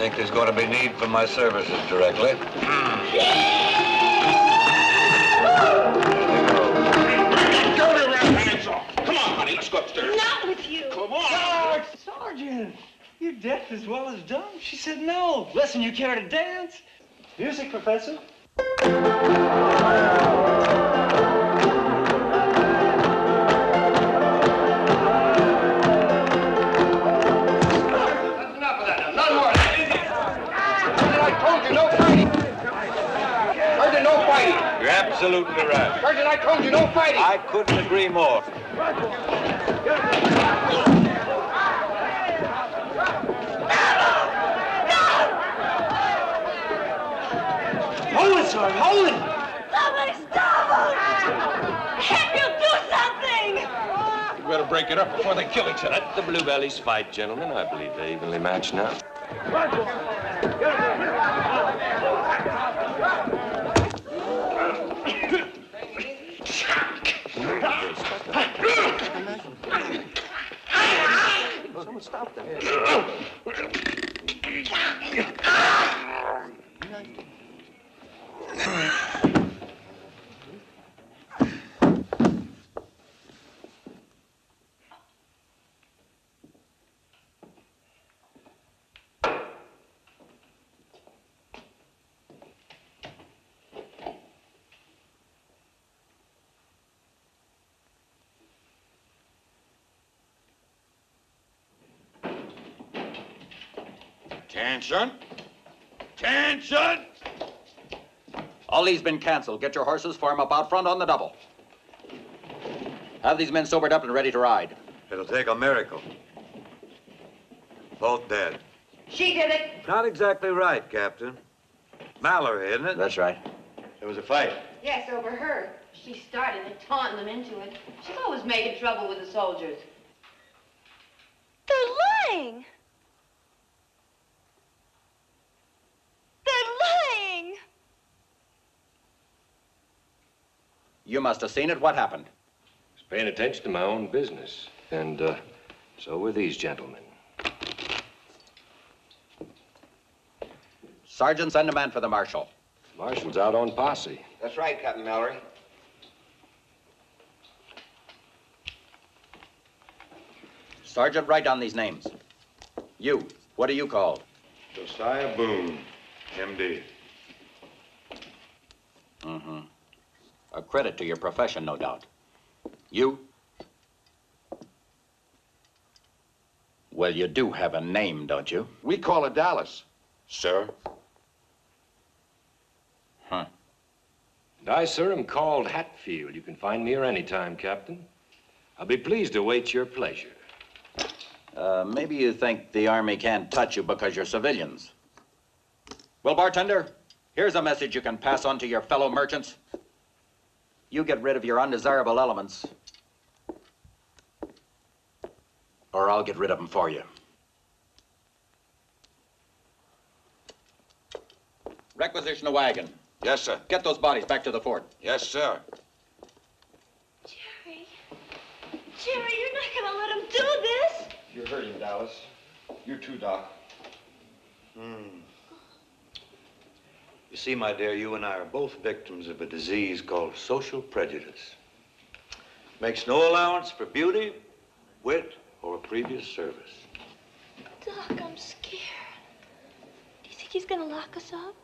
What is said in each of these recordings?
think there's going to be need for my services directly. Come on, honey, let's go upstairs. Not with you. Come on. Sergeant, you're deaf as well as dumb. She said no. Listen, you care to dance? Music, Professor? That's enough of that now. None more of that. Sergeant, I told you no fighting. Sergeant, no fighting. You're absolutely right. Sergeant, I told you no fighting. I couldn't agree more. Hold it, Sergeant, hold it! Somebody stop him! Can't you do something? You better break it up before they kill each other. Let the Bluebellies fight, gentlemen. I believe they're evenly matched now. Someone stop them. Attention. Attention. All these been canceled. Get your horses, form up out front on the double. Have these men sobered up and ready to ride. It'll take a miracle. Both dead. She did it. Not exactly right, Captain. Mallory, isn't it? That's right. There was a fight. Yes, over her. She started it, taunting them into it. She's always making trouble with the soldiers. They're lying. They're lying. You must have seen it. What happened? I was paying attention to my own business. And so were these gentlemen. Sergeant, send a man for the marshal. Marshal's out on posse. That's right, Captain Mallory. Sergeant, write down these names. You, what are you called? Josiah Boone, M.D. Mm-hmm. A credit to your profession, no doubt. You? Well, you do have a name, don't you? We call it Dallas, sir. Huh. And I, sir, am called Hatfield. You can find me here any time, Captain. I'll be pleased to await your pleasure. Maybe you think the Army can't touch you because you're civilians. Well, bartender, here's a message you can pass on to your fellow merchants. You get rid of your undesirable elements, or I'll get rid of them for you. Requisition a wagon. Yes, sir. Get those bodies back to the fort. Yes, sir. Jerry. Jerry, you're not gonna let him do this. You're hurting, Dallas. You too, Doc. You see, my dear, you and I are both victims of a disease called social prejudice. Makes no allowance for beauty, wit, or a previous service. Doc, I'm scared. Do you think he's gonna lock us up?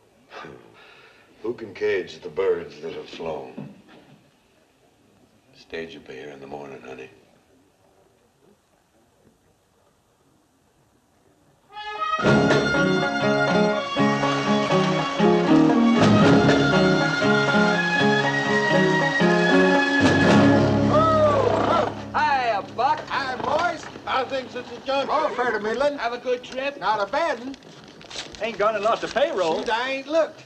Who can cage the birds that have flown? Stage will be here in the morning, honey. Hiya, Buck. Hi, boys. How things at the junction? Oh, fair to middling. Have a good trip? Not a bad one. Ain't gone and lost a payroll. Shoot, I ain't looked.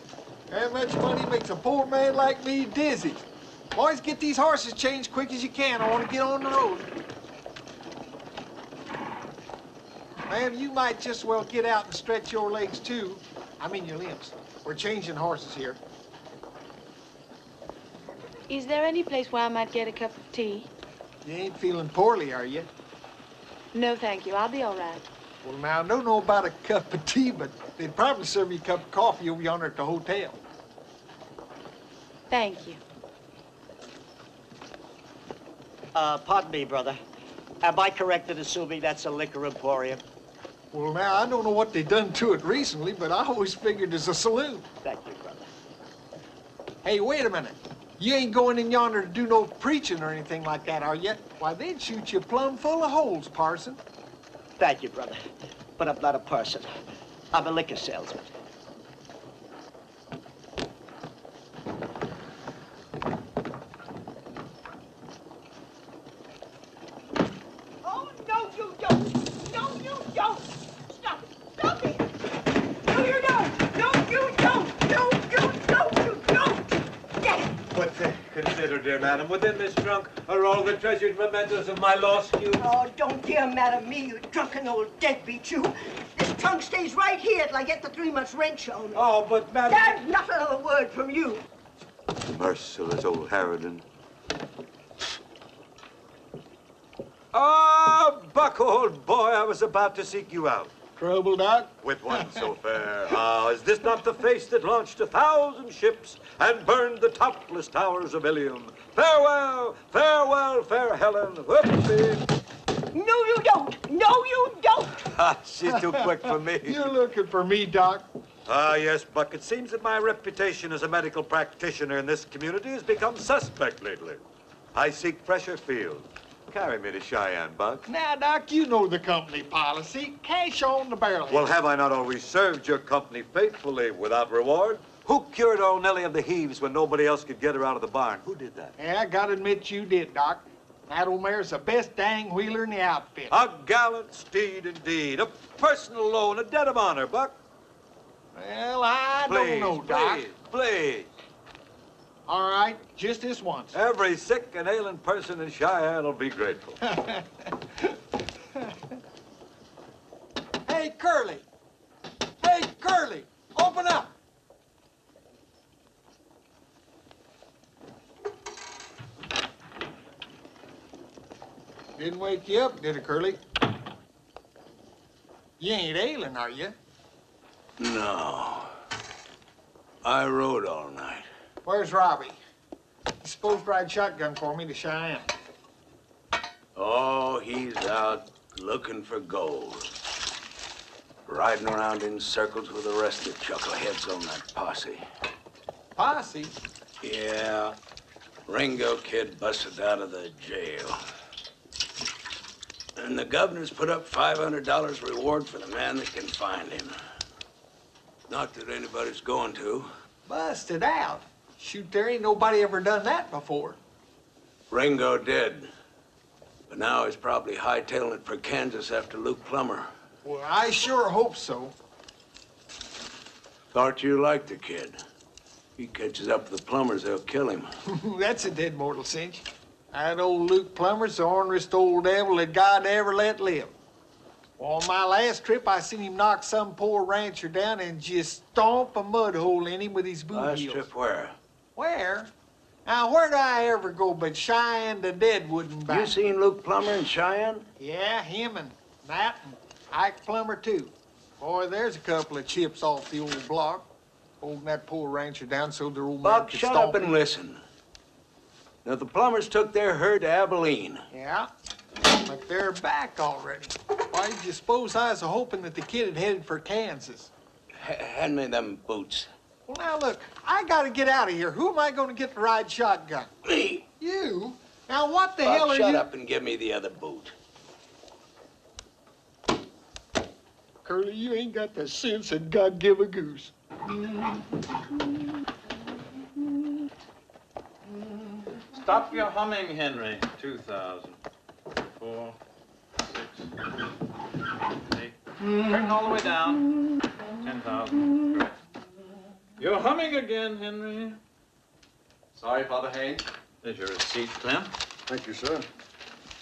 How much money makes a poor man like me dizzy? Boys, get these horses changed quick as you can. I want to get on the road. Ma'am, you might just well get out and stretch your legs, too. I mean your limbs. We're changing horses here. Is there any place where I might get a cup of tea? You ain't feeling poorly, are you? No, thank you. I'll be all right. Well, now, I don't know about a cup of tea, but they'd probably serve you a cup of coffee over yonder at the hotel. Thank you. Pardon me, brother. Am I correct in assuming that's a liquor emporium? Well, now, I don't know what they done to it recently, but I always figured it's a saloon. Thank you, brother. Hey, wait a minute. You ain't going in yonder to do no preaching or anything like that, are you? Why, they'd shoot you plumb full of holes, parson. Thank you, brother. But I'm not a parson. I'm a liquor salesman. Oh, no, you don't. No, you don't. Stop it. Stop it. No, you don't. No, you don't. No, you don't. You don't. Yes. But consider, dear madam, within this trunk are all the treasured mementos of my lost youth. Oh, don't get mad at me, you drunken old deadbeat, you. This trunk stays right here till I get the 3 months' rent shown. Oh, but madam... There's not another word from you. Merciless old Harridan. Ah, Buck, old boy, I was about to seek you out. Trouble, Doc? With one so fair. Ah, is this not the face that launched 1,000 ships and burned the topless towers of Ilium? Farewell, farewell, fair Helen. Whoopsie. No, you don't. No, you don't. Ah, she's too quick for me. You're looking for me, Doc. Ah, yes, Buck. It seems that my reputation as a medical practitioner in this community has become suspect lately. I seek fresher fields. Carry me to Cheyenne, Buck. Now, Doc, you know the company policy. Cash on the barrel. Well, have I not always served your company faithfully without reward? Who cured old Nellie of the heaves when nobody else could get her out of the barn? Who did that? Yeah, I gotta admit you did, Doc. That old mare's the best dang wheeler in the outfit. A gallant steed indeed. A personal loan, a debt of honor, Buck. Well, I don't know, Doc. Please. All right, just this once. Every sick and ailing person in Cheyenne will be grateful. Hey, Curly. Hey, Curly, open up. Didn't wake you up, did it, Curly? You ain't ailing, are you? No. I rode all night. Where's Robbie? He's supposed to ride shotgun for me to Cheyenne. Oh, he's out looking for gold. Riding around in circles with the rest of the chuckleheads on that posse. Posse? Yeah. Ringo kid busted out of the jail. And the governor's put up $500 reward for the man that can find him. Not that anybody's going to. Busted out? Shoot, there ain't nobody ever done that before. Ringo did. But now he's probably hightailing it for Kansas after Luke Plummer. Well, I sure hope so. Thought you liked the kid. He catches up with the Plumbers, they'll kill him. That's a dead mortal cinch. That old Luke Plummer's the orneryest old devil that God ever let live. On my last trip, I seen him knock some poor rancher down and just stomp a mud hole in him with his boot Last heels. trip where? Where? Now, where'd I ever go but Cheyenne to Deadwood and back? You seen Luke Plummer in Cheyenne? Yeah, him and Matt and Ike Plummer, too. Boy, there's a couple of chips off the old block. Holding that poor rancher down so their old man Buck, could shut stomp up and him. listen. Now, the Plumbers took their herd to Abilene. Yeah, but they're back already. Why did you suppose I was hoping that the kid had headed for Kansas? Hand me them boots. Well, now, look, I gotta get out of here. Who am I gonna get to ride shotgun? Me? You? Now, what the Buck, hell are shut you... up and give me the other boot. Curly, you ain't got the sense that God give a goose. Stop your humming, Henry. 2,000. 4, 6, 8. Turn all the way down. 10,000. Good. You're humming again, Henry. Sorry, Father Haynes. There's your receipt, Clem. Thank you, sir.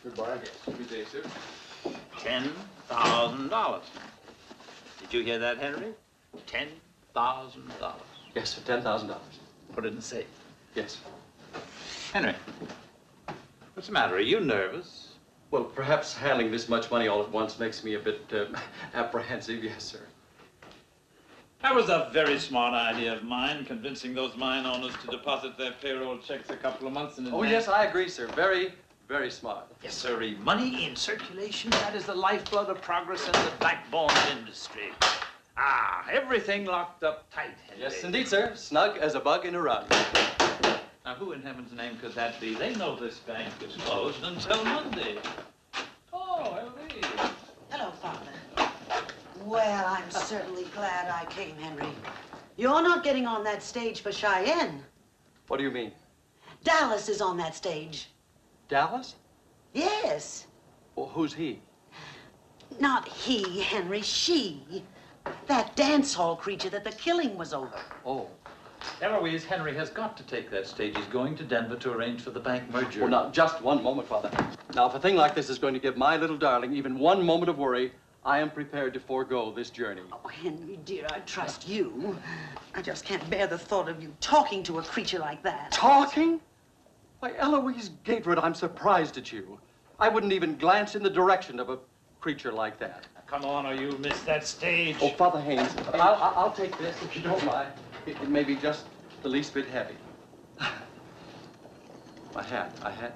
Goodbye. Good day, sir. $10,000. Did you hear that, Henry? $10,000. Yes, sir. $10,000. Put it in the safe. Yes. Henry, what's the matter? Are you nervous? Well, perhaps handling this much money all at once makes me a bit apprehensive, yes, sir. That was a very smart idea of mine, convincing those mine owners to deposit their payroll checks a couple of months in advance. Oh, yes, I agree, sir. Very, very smart. Yes, sir. Money in circulation, that is the lifeblood of progress and the backbone of industry. Ah, everything locked up tight. Yes, indeed, sir. Snug as a bug in a rug. Now, who in heaven's name could that be? They know this bank is closed until Monday. Oh, Ellie. Hello, Father. Well, I'm certainly glad I came, Henry. You're not getting on that stage for Cheyenne. What do you mean? Dallas is on that stage. Dallas? Yes. Well, who's he? Not he, Henry, she. That dance hall creature that the killing was over. Oh. Eloise, Henry has got to take that stage. He's going to Denver to arrange for the bank merger. Well, now, just one moment, Father. Now, if a thing like this is going to give my little darling even one moment of worry, I am prepared to forego this journey. Oh, Henry, dear, I trust you. I just can't bear the thought of you talking to a creature like that. Talking? Why, Eloise Gatewood, I'm surprised at you. I wouldn't even glance in the direction of a creature like that. Come on, or you'll miss that stage. Oh, Father Haynes, I'll take this if you don't mind. It may be just the least bit heavy. My hat,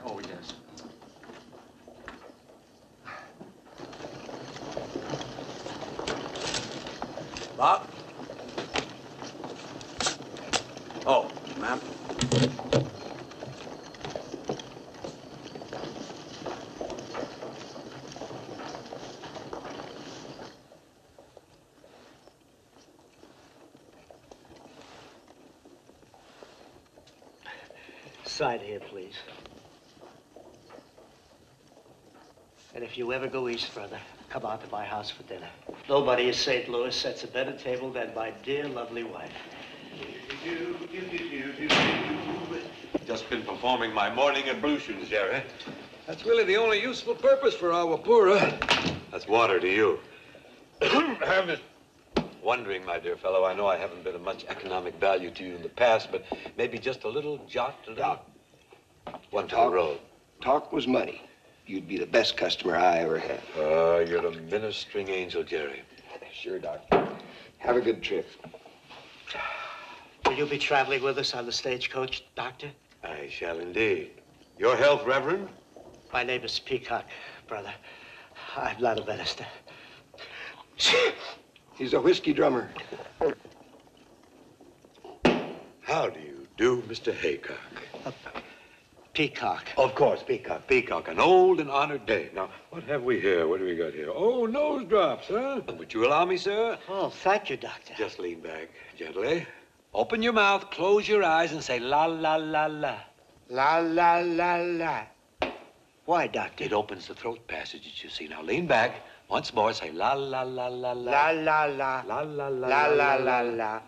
oh, yes. Bob? Oh, ma'am. Side here, please. And if you ever go east further, come out to my house for dinner. Nobody in St. Louis sets a better table than my dear, lovely wife. Just been performing my morning ablutions, Jerry. That's really the only useful purpose for our poor. That's water to you. I'm just wondering, my dear fellow, I know I haven't been of much economic value to you in the past, but maybe just a little jot, a little one to the road. Talk was money. You'd be the best customer I ever had. You're a ministering angel, Jerry. Sure, Doctor. Have a good trip. Will you be traveling with us on the stagecoach, Doctor? I shall indeed. Your health, Reverend? My name is Peacock, brother. I'm not a minister. He's a whiskey drummer. How do you do, Mr. Haycock? Peacock. Of course, Peacock. Peacock, an old and honored dame. Now, what have we here? What do we got here? Oh, nose drops, huh? Would you allow me, sir? Oh, thank you, Doctor. Just lean back gently. Open your mouth, close your eyes, and say la, la, la, la. La, la, la, la. Why, Doctor? It opens the throat passages, you see. Now, lean back. Once more, say la, la, la, la, la. La, la, la. La, la, la, La, la, la, la.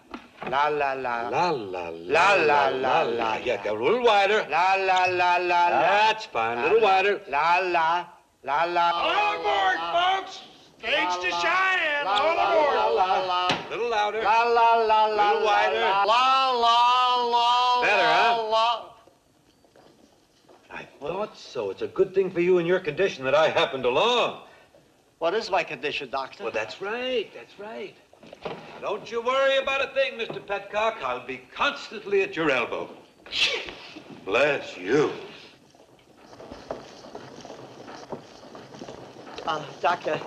La, la, la. La, la, La, la, la, la. Yeah, go a little wider. La, la, la, la, la. That's fine. A little wider. La, la, la, la. All aboard, folks! Stage to Cheyenne! All aboard! A little louder. La, la, la, la. A little wider. La, la, la. Better, huh? La. I thought so. It's a good thing for you in your condition that I happened along. What is my condition, Doctor? Well, that's right. That's right. Don't you worry about a thing, Mr. Petcock. I'll be constantly at your elbow. Bless you. Doctor,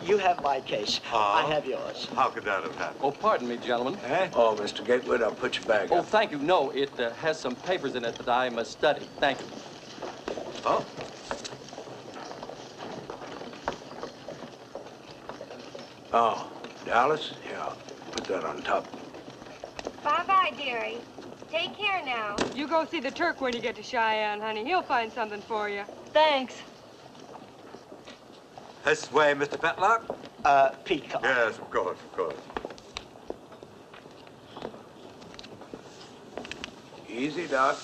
you have my case. I have yours. How could that have happened? Oh, pardon me, gentlemen. Oh, Mr. Gatewood, I'll put your bag Oh, up. thank you. No, it has some papers in it that I must study. Thank you. Oh. Oh, Dallas? Yeah, put that on top. Bye-bye, dearie. Take care now. You go see the Turk when you get to Cheyenne, honey. He'll find something for you. Thanks. This way, Mr. Petlock. Peacock. Yes, of course, of course. Easy, Doc.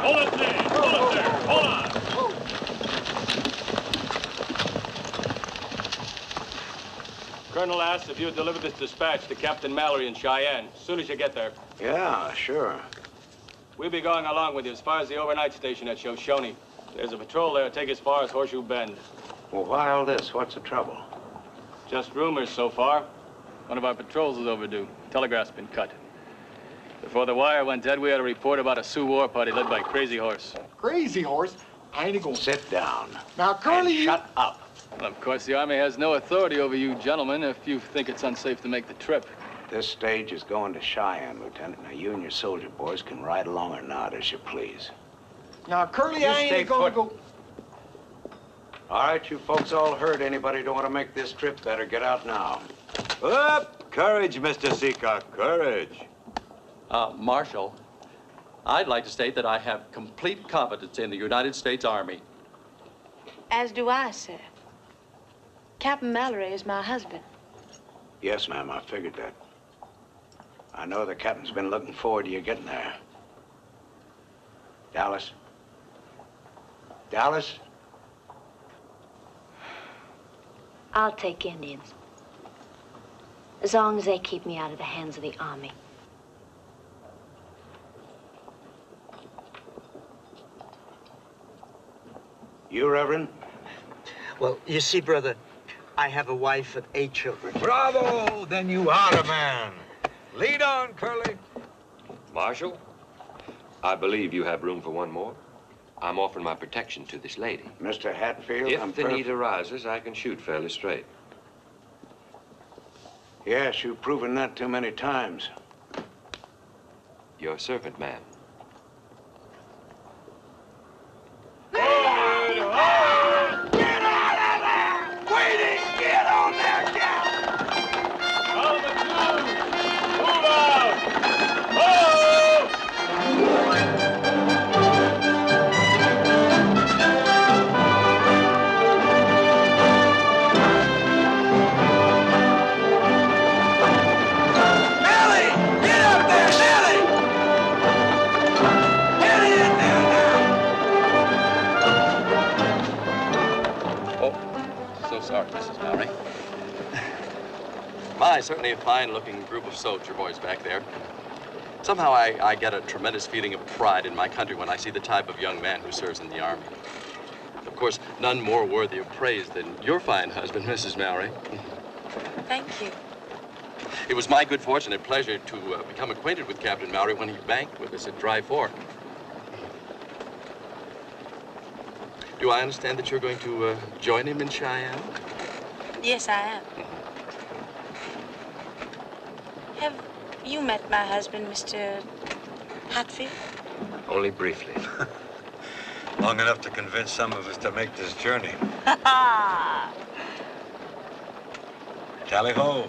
Hold up there! Hold up there! Hold on! Colonel asks if you deliver this dispatch to Captain Mallory in Cheyenne as soon as you get there. Yeah, sure. We'll be going along with you as far as the overnight station at Shoshone. There's a patrol there. Take as far as Horseshoe Bend. Well, why all this? What's the trouble? Just rumors so far. One of our patrols is overdue. Telegraph's been cut. Before the wire went dead, we had a report about a Sioux war party led by Crazy Horse. Crazy Horse? I ain't gonna... Sit down. Now, Curly, and shut up. Well, of course, the Army has no authority over you gentlemen if you think it's unsafe to make the trip. This stage is going to Cheyenne, Lieutenant. Now, you and your soldier boys can ride along or not, as you please. Now, Curly, You I stay ain't gonna put. go... All right, you folks all heard. Anybody don't want to make this trip, better get out now. Up! Courage, Mr. Seacock, courage. Marshal, I'd like to state that I have complete confidence in the United States Army. As do I, sir. Captain Mallory is my husband. Yes, ma'am, I figured that. I know the captain's been looking forward to you getting there. Dallas? Dallas? I'll take Indians. As long as they keep me out of the hands of the Army. You, Reverend? Well, you see, brother, I have a wife and 8 children. Bravo! Then you are a man. Lead on, Curly. Marshal, I believe you have room for one more. I'm offering my protection to this lady. Mr. Hatfield, If the need arises, I can shoot fairly straight. Yes, you've proven that too many times. Your servant, ma'am. Get on there, Cap! All the crew, move out! Oh! Nellie! Get up there, Nellie! Get in there now! Oh, so sorry, Mrs. Mallory. My, certainly a fine-looking group of soldier boys back there. Somehow I get a tremendous feeling of pride in my country when I see the type of young man who serves in the Army. Of course, none more worthy of praise than your fine husband, Mrs. Mallory. Thank you. It was my good fortune and pleasure to become acquainted with Captain Mallory when he banked with us at Dry Fork. Do I understand that you're going to join him in Cheyenne? Yes, I am. Have you met my husband, Mr. Hatfield? Only briefly. Long enough to convince some of us to make this journey. Tally-ho.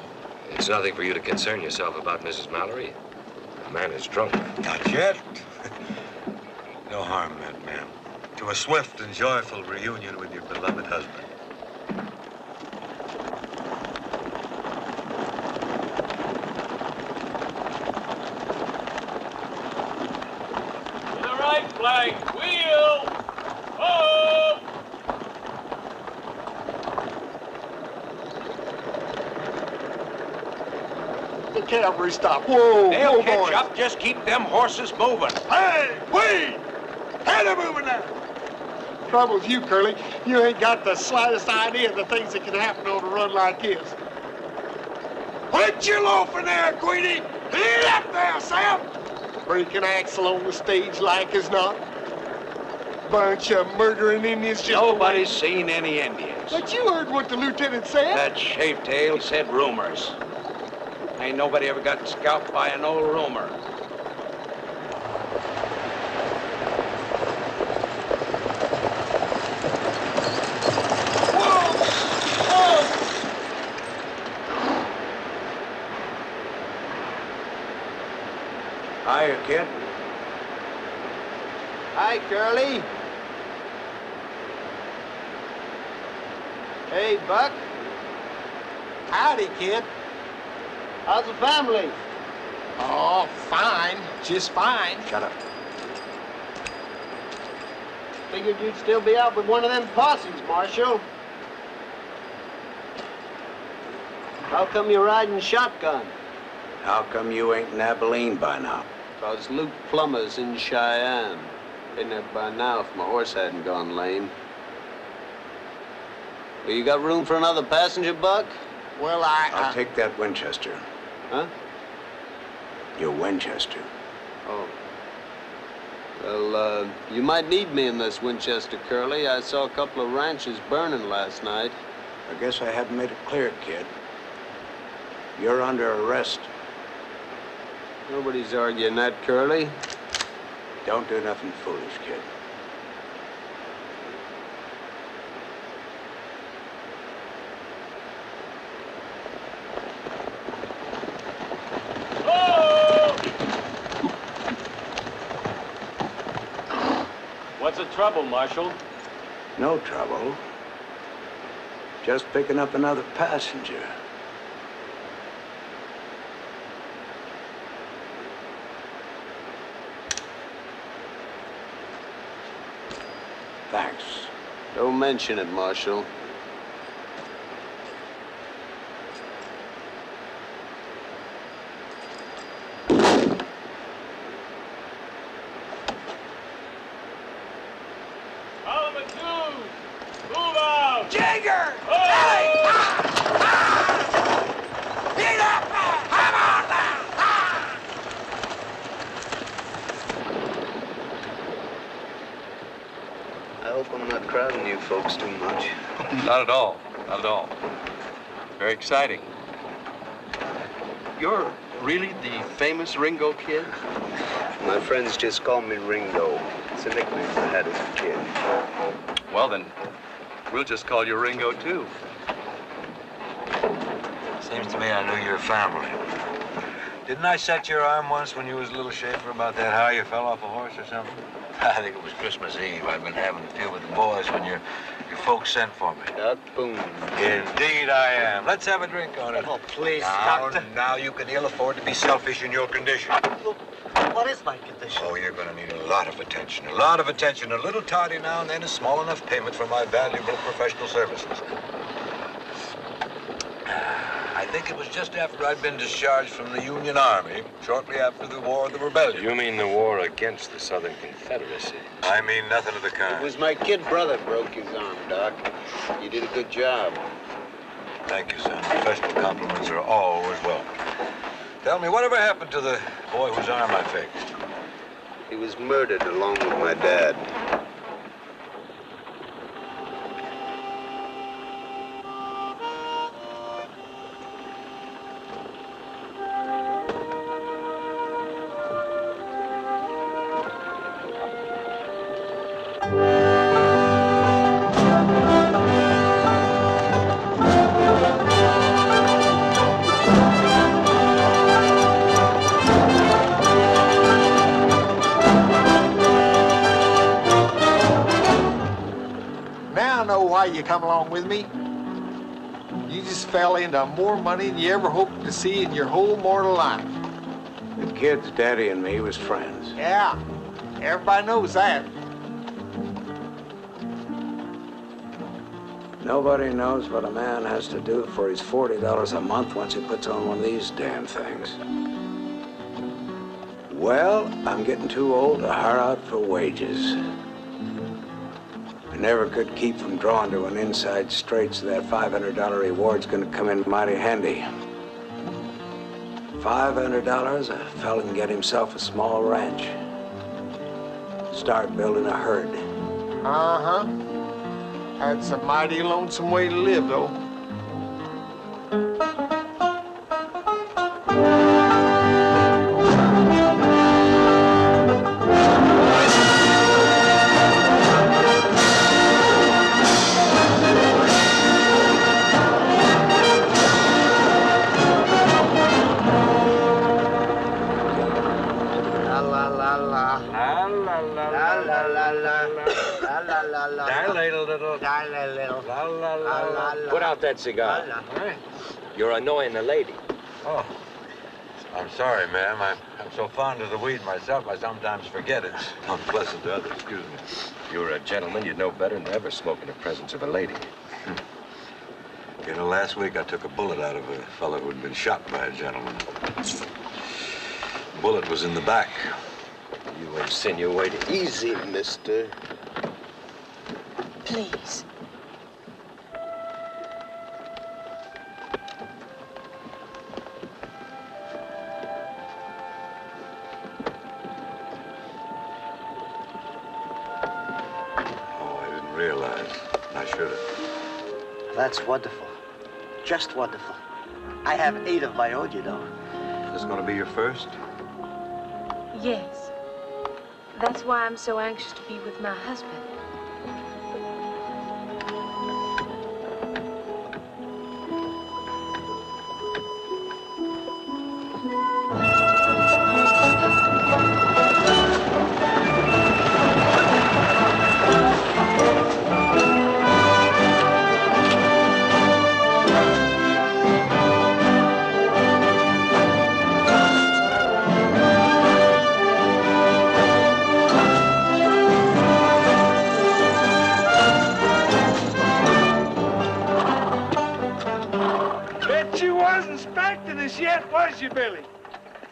It's nothing for you to concern yourself about, Mrs. Mallory. The man is drunk. Not yet. No harm meant, ma'am. To a swift and joyful reunion with your beloved husband. To the right flank, wheel! Oh! The cavalry stop. Whoa, They'll whoa, catch boys. up. Just keep them horses moving. Hey, wait! Hey, they're moving now. Trouble with you, Curly, you ain't got the slightest idea of the things that can happen on a run like this. Put your loafing there, Queenie! Left there, Sam! Break an axle on the stage like as not. Bunch of murdering Indians just... Nobody's seen any Indians. But you heard what the lieutenant said. That shavetail said rumors. Ain't nobody ever got scalped by an old rumor. Hiya, kid. Hi, Curly. Hey, Buck. Howdy, kid. How's the family? Oh, fine. Just fine. Shut up. Figured you'd still be out with one of them posses, Marshal. How come you're riding shotgun? How come you ain't in Abilene by now? 'Cause Luke Plummer's in Cheyenne. Been there by now if my horse hadn't gone lame. Well, you got room for another passenger, Buck? Well, I'll take that Winchester. Huh? Your Winchester. Oh. Well, you might need me in this Winchester, Curly. I saw a couple of ranches burning last night. I guess I haven't made it clear, kid. You're under arrest. Nobody's arguing that, Curly. Don't do nothing foolish, kid. What's the trouble, Marshal? No trouble. Just picking up another passenger. Thanks. Don't mention it, Marshal. Jigger! Ellie! Get up! Come on now! I hope I'm not crowding you folks too much. Not at all. Not at all. Very exciting. You're really the famous Ringo Kid? My friends just call me Ringo. It's a nickname I had as a kid. Well, then, we'll just call you Ringo, too. Seems to me I knew your family. Didn't I set your arm once when you was a little shaver about that how you fell off a horse or something? I think it was Christmas Eve. I'd been having a few with the boys when your folks sent for me. Boom. Indeed I am. Let's have a drink on it. Oh, please, now, Doctor. Now you can ill afford to be selfish in your condition. Look, what is my condition? Oh, you're going to need a lot of attention. A lot of attention. A little toddy now and then is small enough payment for my valuable professional services. I think it was just after I'd been discharged from the Union Army, shortly after the War of the Rebellion. You mean the war against the Southern Confederacy? I mean nothing of the kind. It was my kid brother broke his arm, Doc. You did a good job. Thank you, son. Professional compliments are always welcome. Tell me, whatever happened to the boy whose arm I fixed? He was murdered along with my dad. Now I know why you come along with me. You just fell into more money than you ever hoped to see in your whole mortal life. The kid's daddy and me was friends. Yeah, everybody knows that. Nobody knows what a man has to do for his $40 a month once he puts on one of these damn things. Well, I'm getting too old to hire out for wages. I never could keep from drawing to an inside straight, so that $500 reward's gonna come in mighty handy. $500, a fella can get himself a small ranch. Start building a herd. Uh-huh. That's a mighty lonesome way to live, though. Put out that cigar. You're annoying the lady. Oh, I'm sorry, ma'am. I'm so fond of the weed myself, I sometimes forget it's unpleasant to others. Excuse me. If you were a gentleman, you'd know better than to ever smoke in the presence of a lady. You know, last week I took a bullet out of a fellow who'd been shot by a gentleman. The bullet was in the back. You insinuate. Easy, mister. Please. Realize. I should have. That's wonderful. Just wonderful. I have 8 of my own, you know. Is this going to be your first? Yes. That's why I'm so anxious to be with my husband. Yet, was you, Billy?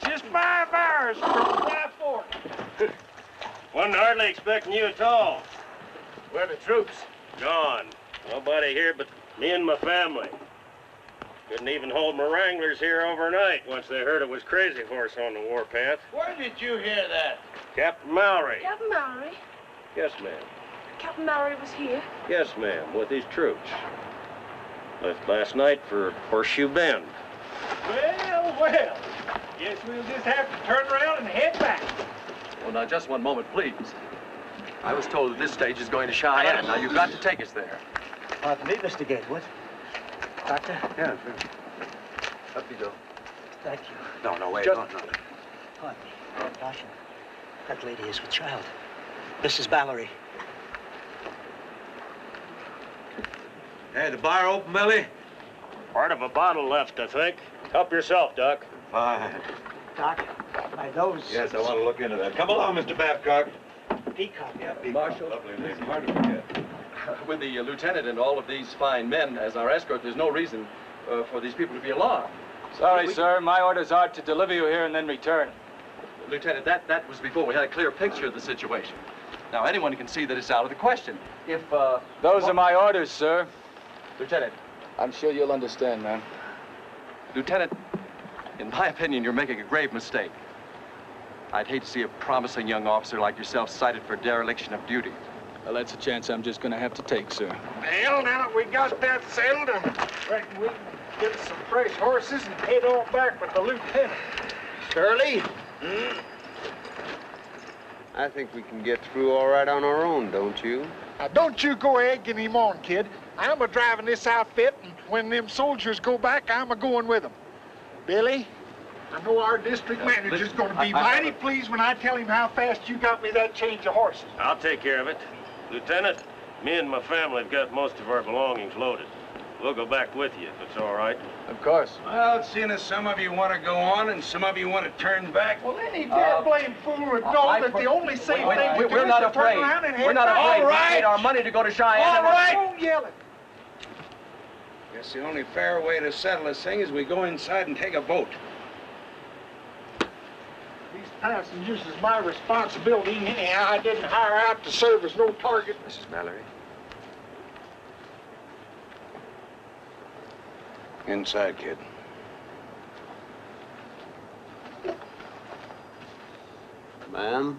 Just 5 hours from Dry Fork. Wasn't hardly expecting you at all. Where are the troops? Gone. Nobody here but me and my family. Couldn't even hold my wranglers here overnight once they heard it was Crazy Horse on the warpath. Where did you hear that? Captain Mallory. Captain Mallory? Yes, ma'am. Captain Mallory was here? Yes, ma'am, with his troops. Left last night for Horseshoe Bend. Well. Guess we'll just have to turn around and head back. Well, now, just one moment, please. I was told that this stage is going to Cheyenne. Now, you've got to take us there. Pardon me, Mr. Gatewood. Doctor? Yeah, sure. Up you go. Thank you. No, wait. Just... No. Pardon me. Caution. That lady is with child. Mrs. Mallory. Hey, the bar open, Billy? Part of a bottle left, I think. Help yourself, Doc. Fine. Doc, my nose. Yes, I want to look into that. Come along, Mr. Babcock. Peacock. Yeah, Peacock. Marshal. Lovely name. Hard to forget. With the lieutenant and all of these fine men as our escort, there's no reason for these people to be alarmed. Sorry, sir. My orders are to deliver you here and then return. Lieutenant, that was before we had a clear picture of the situation. Now, anyone can see that it's out of the question. If, Those are my orders, sir. Lieutenant. I'm sure you'll understand, man. Lieutenant, in my opinion, you're making a grave mistake. I'd hate to see a promising young officer like yourself cited for dereliction of duty. Well, that's a chance I'm just going to have to take, sir. Well, now that we got that settled, I reckon we can get some fresh horses and head on back with the lieutenant. Curly? I think we can get through all right on our own, don't you? Now, don't you go egging him on, kid. I'm a-driving this outfit, and when them soldiers go back, I'm a-going with them. Billy, I know our district manager's going to be mighty pleased when I tell him how fast you got me that change of horses. I'll take care of it. Lieutenant, me and my family have got most of our belongings loaded. We'll go back with you, if it's all right. Of course. Well, seeing as some of you want to go on and some of you want to turn back. Well, any damn blame fool would know that the only safe thing to do is to turn around and head We're not back. afraid. All right. We need our money to go to Cheyenne. All right. Don't yell it. Guess the only fair way to settle this thing is we go inside and take a vote. These passengers is my responsibility anyhow. I didn't hire out to serve as no target. Mrs. Mallory. Inside, kid. Ma'am?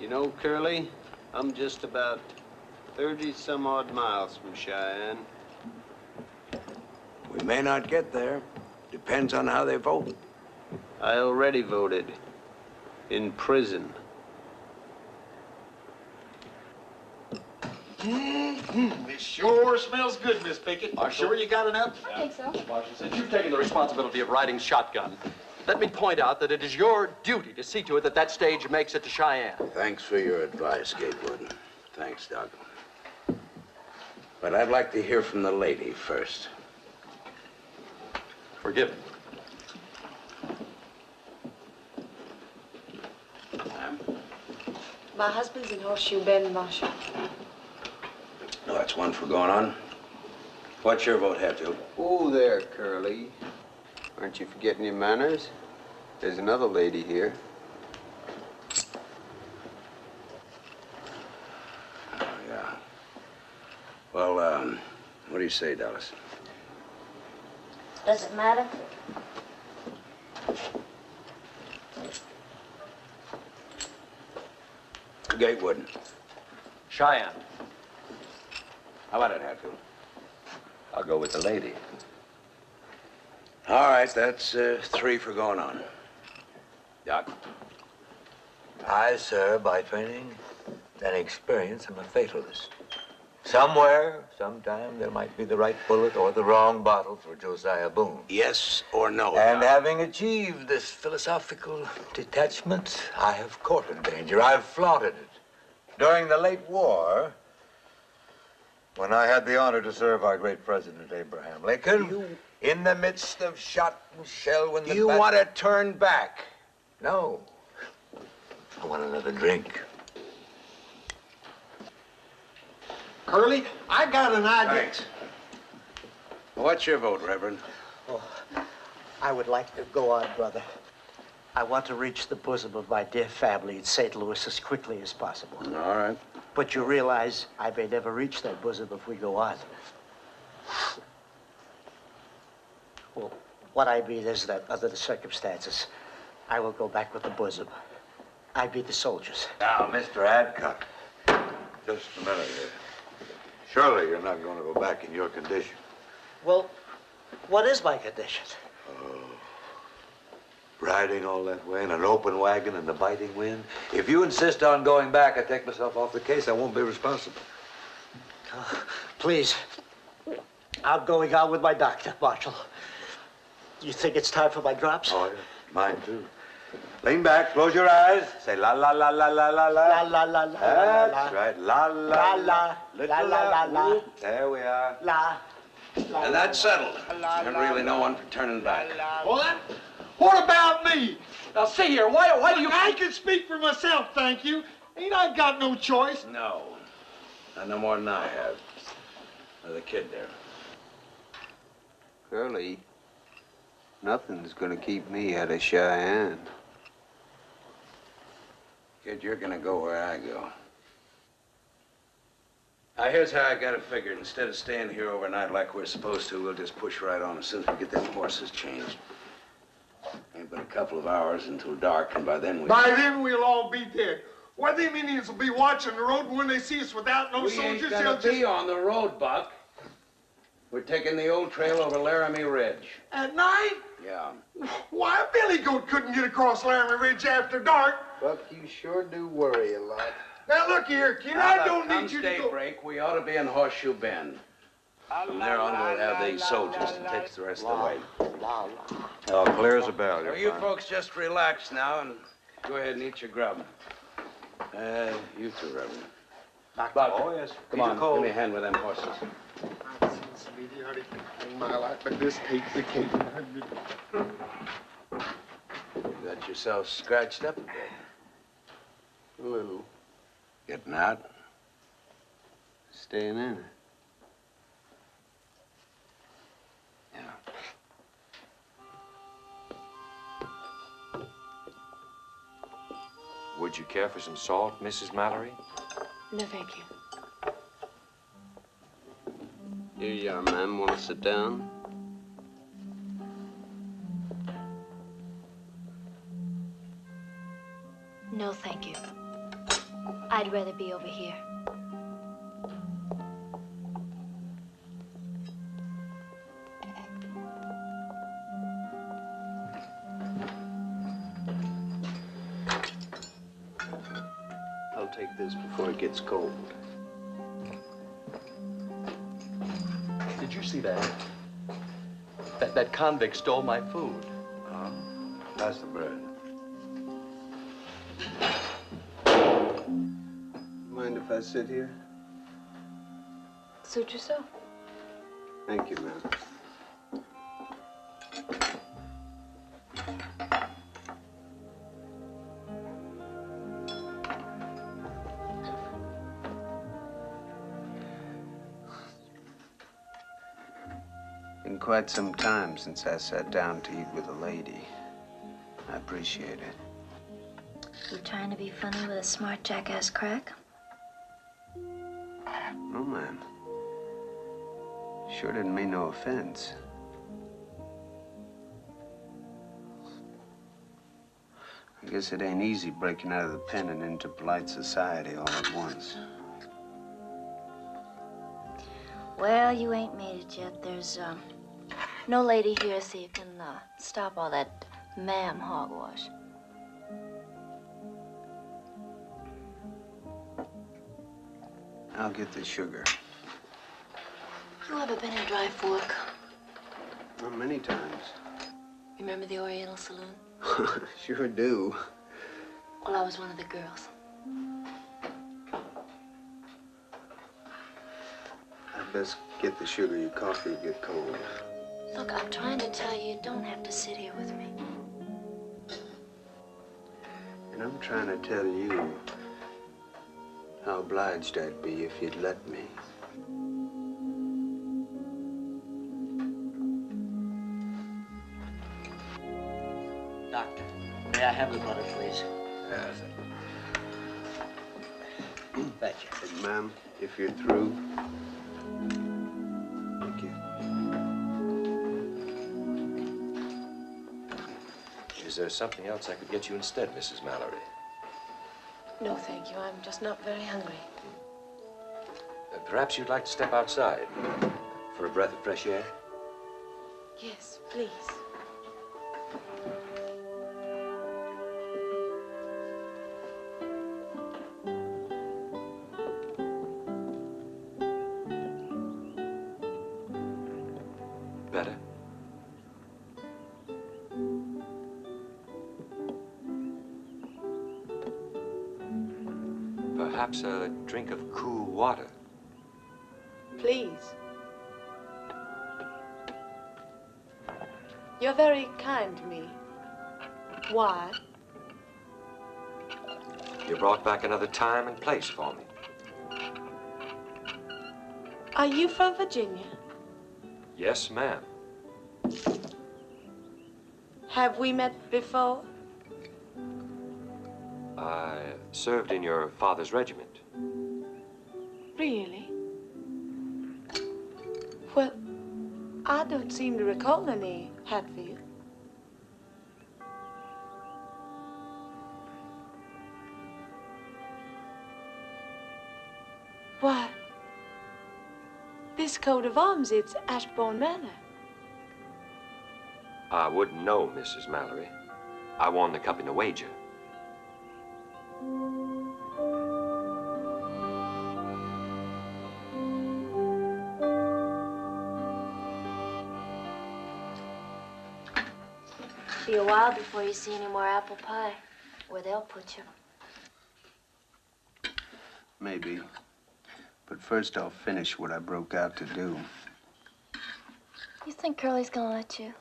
You know, Curly, I'm just about 30-some-odd miles from Cheyenne. We may not get there. Depends on how they vote. I already voted. In prison. This sure smells good, Miss Pickett. Marshal? Sure you got enough? I think so. Marshal, since you've taken the responsibility of riding shotgun, let me point out that it is your duty to see to it that that stage makes it to Cheyenne. Thanks for your advice, Gatewood. Thanks, Doc. But I'd like to hear from the lady first. Forgiven. My husband's in Horseshoe Bend, Marshal. No, that's one for going on. What's your vote, Hatfield? Oh, there, Curly. Aren't you forgetting your manners? There's another lady here. Oh, yeah. Well, what do you say, Dallas? Does it matter? Gatewood. Cheyenne. How about it, Hatfield? I'll go with the lady. All right, that's 3 for going on. Doc? I, sir, by training and experience, am a fatalist. Somewhere, sometime, there might be the right bullet or the wrong bottle for Josiah Boone. Yes or no, And Doc? having achieved this philosophical detachment, I have courted danger. I've flaunted it. During the late war, when I had the honor to serve our great President Abraham Lincoln, in the midst of shot and shell, when the You want to turn back? No. I want another drink. Curly, I got an idea. Thanks. What's your vote, Reverend? Oh, I would like to go on, brother. I want to reach the bosom of my dear family in St. Louis as quickly as possible. All right. But you realize I may never reach that bosom if we go on. Well, what I mean is that under the circumstances, I will go back with the bosom. I beat the soldiers. Now, Mr. Adcock, just a minute here. Surely you're not going to go back in your condition. Well, what is my condition? Riding all that way in an open wagon in the biting wind. If you insist on going back, I take myself off the case. I won't be responsible. Please, I'm going on with my doctor, Marshal. You think it's time for my drops? Oh, yeah. Mine, too. Lean back, close your eyes. Say la la la la la la la. La la la la. That's right. La la la la la la. There we are. La. And that's settled. There's really no one for turning back. What? What about me? Now, see here, why do you... I can speak for myself, thank you. Ain't I got no choice? No. Not no more than I have. Or the kid there. Curly, nothing's gonna keep me out of Cheyenne. Kid, you're gonna go where I go. Now, here's how I got it figured. Instead of staying here overnight like we're supposed to, we'll just push right on as soon as we get them horses changed. Ain't but a couple of hours until dark, and by then By then we'll all be dead. Why, them Indians will be watching the road, and when they see us without no soldiers, they'll they'll be on the road, Buck. We're taking the old trail over Laramie Ridge. At night? Yeah. Why, a billy goat couldn't get across Laramie Ridge after dark. Buck, you sure do worry a lot. Now, look here, kid, Now, I don't come need you to go... daybreak, we ought to be in Horseshoe Bend. From there on, we'll have these soldiers to take us the rest of the way. Oh, clear as a bell. So you folks just relax now and go ahead and eat your grub. You too, Reverend. Buck, Oh, yes. come Keep it on, cold. give me a hand with them horses. Sweetheart, in my life, but this takes the cake. You got yourself scratched up a bit. A little. Getting out? Staying in. Would you care for some salt, Mrs. Mallory? No, thank you. Here, young man, want to sit down? No, thank you. I'd rather be over here. I'll take this before it gets cold. Did you see that? That convict stole my food. Pass the bread. Mind if I sit here? Suit yourself. Thank you, ma'am. Been quite some time since I sat down to eat with a lady. I appreciate it. You trying to be funny with a smart jackass crack? No, ma'am. Sure didn't mean no offense. I guess it ain't easy breaking out of the pen and into polite society all at once. Well, you ain't made it yet. There's, no lady here, so you can, stop all that ma'am hogwash. I'll get the sugar. You ever been in Dry Fork? Not many times. Remember the Oriental Saloon? Sure do. Well, I was one of the girls. I'd best get the sugar. Your coffee will get cold. Look, I'm trying to tell you, you don't have to sit here with me. And I'm trying to tell you how obliged I'd be if you'd let me. Doctor, may I have the butter, please? Yes. Thank you. And, ma'am, if you're through. Thank you. Is there something else I could get you instead, Mrs. Mallory? No, thank you. I'm just not very hungry. Perhaps you'd like to step outside for a breath of fresh air? Yes, please. Better? Perhaps a drink of cool water. Please. You're very kind to me. Why? You brought back another time and place for me. Are you from Virginia? Yes, ma'am. Have we met before? I served in your father's regiment. Really? Well, I don't seem to recall any Hatfield. Why, this coat of arms, it's Ashbourne Manor. I wouldn't know, Mrs. Mallory. I won the cup in a wager. Be a while before you see any more apple pie, where they'll put you. Maybe. But first I'll finish what I broke out to do. You think Curly's gonna let you?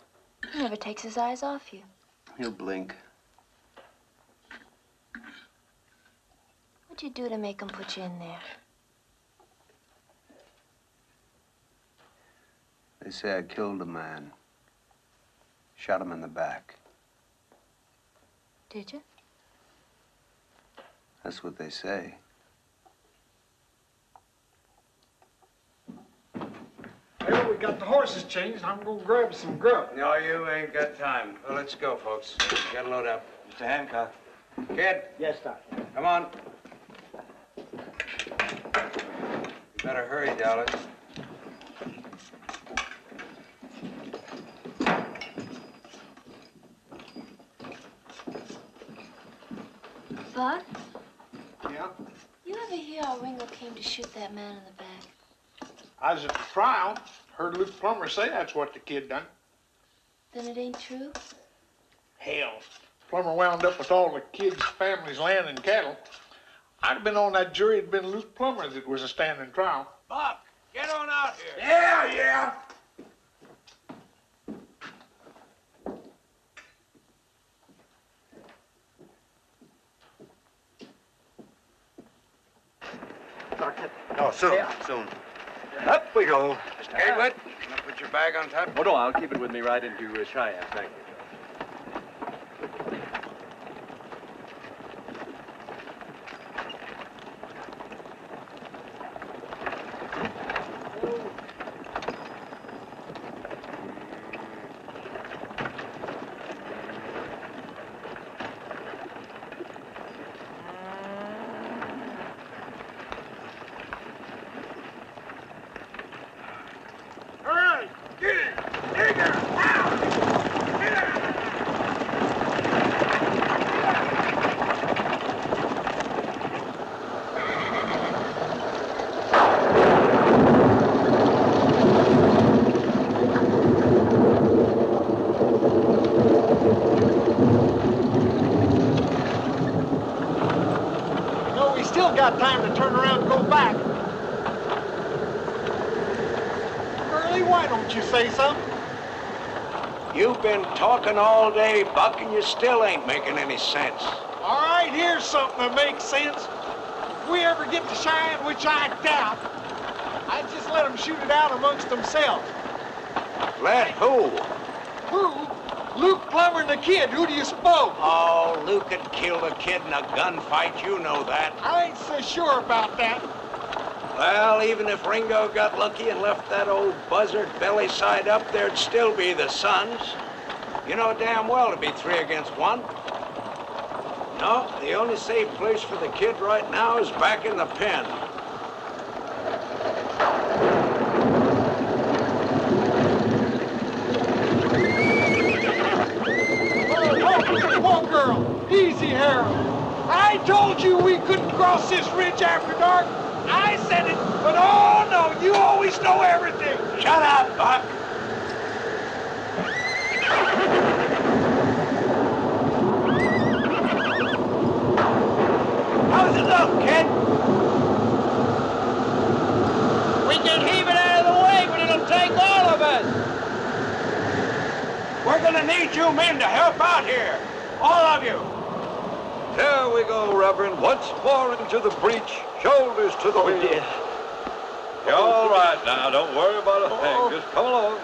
He never takes his eyes off you. He'll blink. What'd you do to make him put you in there? They say I killed a man. Shot him in the back. Did you? That's what they say. Well, we got the horses changed. I'm gonna grab some grub. No, you ain't got time. Well, let's go, folks. Gotta load up. Mr. Hancock. Kid. Yes, Doctor. Come on. You better hurry, Dallas. Bud? Yeah? You ever hear how Ringo came to shoot that man in the back? I was at the trial. Heard Luke Plummer say that's what the kid done. Then it ain't true? Hell, Plummer wound up with all the kid's family's land and cattle. I'd have been on that jury. It'd been Luke Plummer that was a standing trial. Buck, Get on out here. Yeah, yeah. Oh, soon, soon. Up we go. Mr. Gatewood, put your bag on top. Oh, no, I'll keep it with me right into Cheyenne. Thank you. No, we still got time to turn around and go back. Curly, why don't you say something? You've been talking all day, Buck, and you still ain't making any sense. All right, here's something that makes sense. If we ever get to Cheyenne, which I doubt, I'd just let them shoot it out amongst themselves. Let who? Who? Luke Plummer and the kid. Who do you suppose? Oh, Luke had killed a kid in a gunfight. You know that. I ain't so sure about that. Well, even if Ringo got lucky and left that old buzzard belly side up, there'd still be the Sons. You know damn well to be 3 against 1. No, the only safe place for the kid right now is back in the pen. Whoa, girl. Easy, Harold. I told you we couldn't cross this ridge after dark. I said it, but oh no, you always know everything. Shut up, Buck. How's it look, kid? We can heave it out of the way, but it'll take all of us. We're gonna need you men to help out here. All of you. There we go, Reverend. Once more into the breach, shoulders to the wheel. Dear. You're all right now. Don't worry about a thing. Just come along.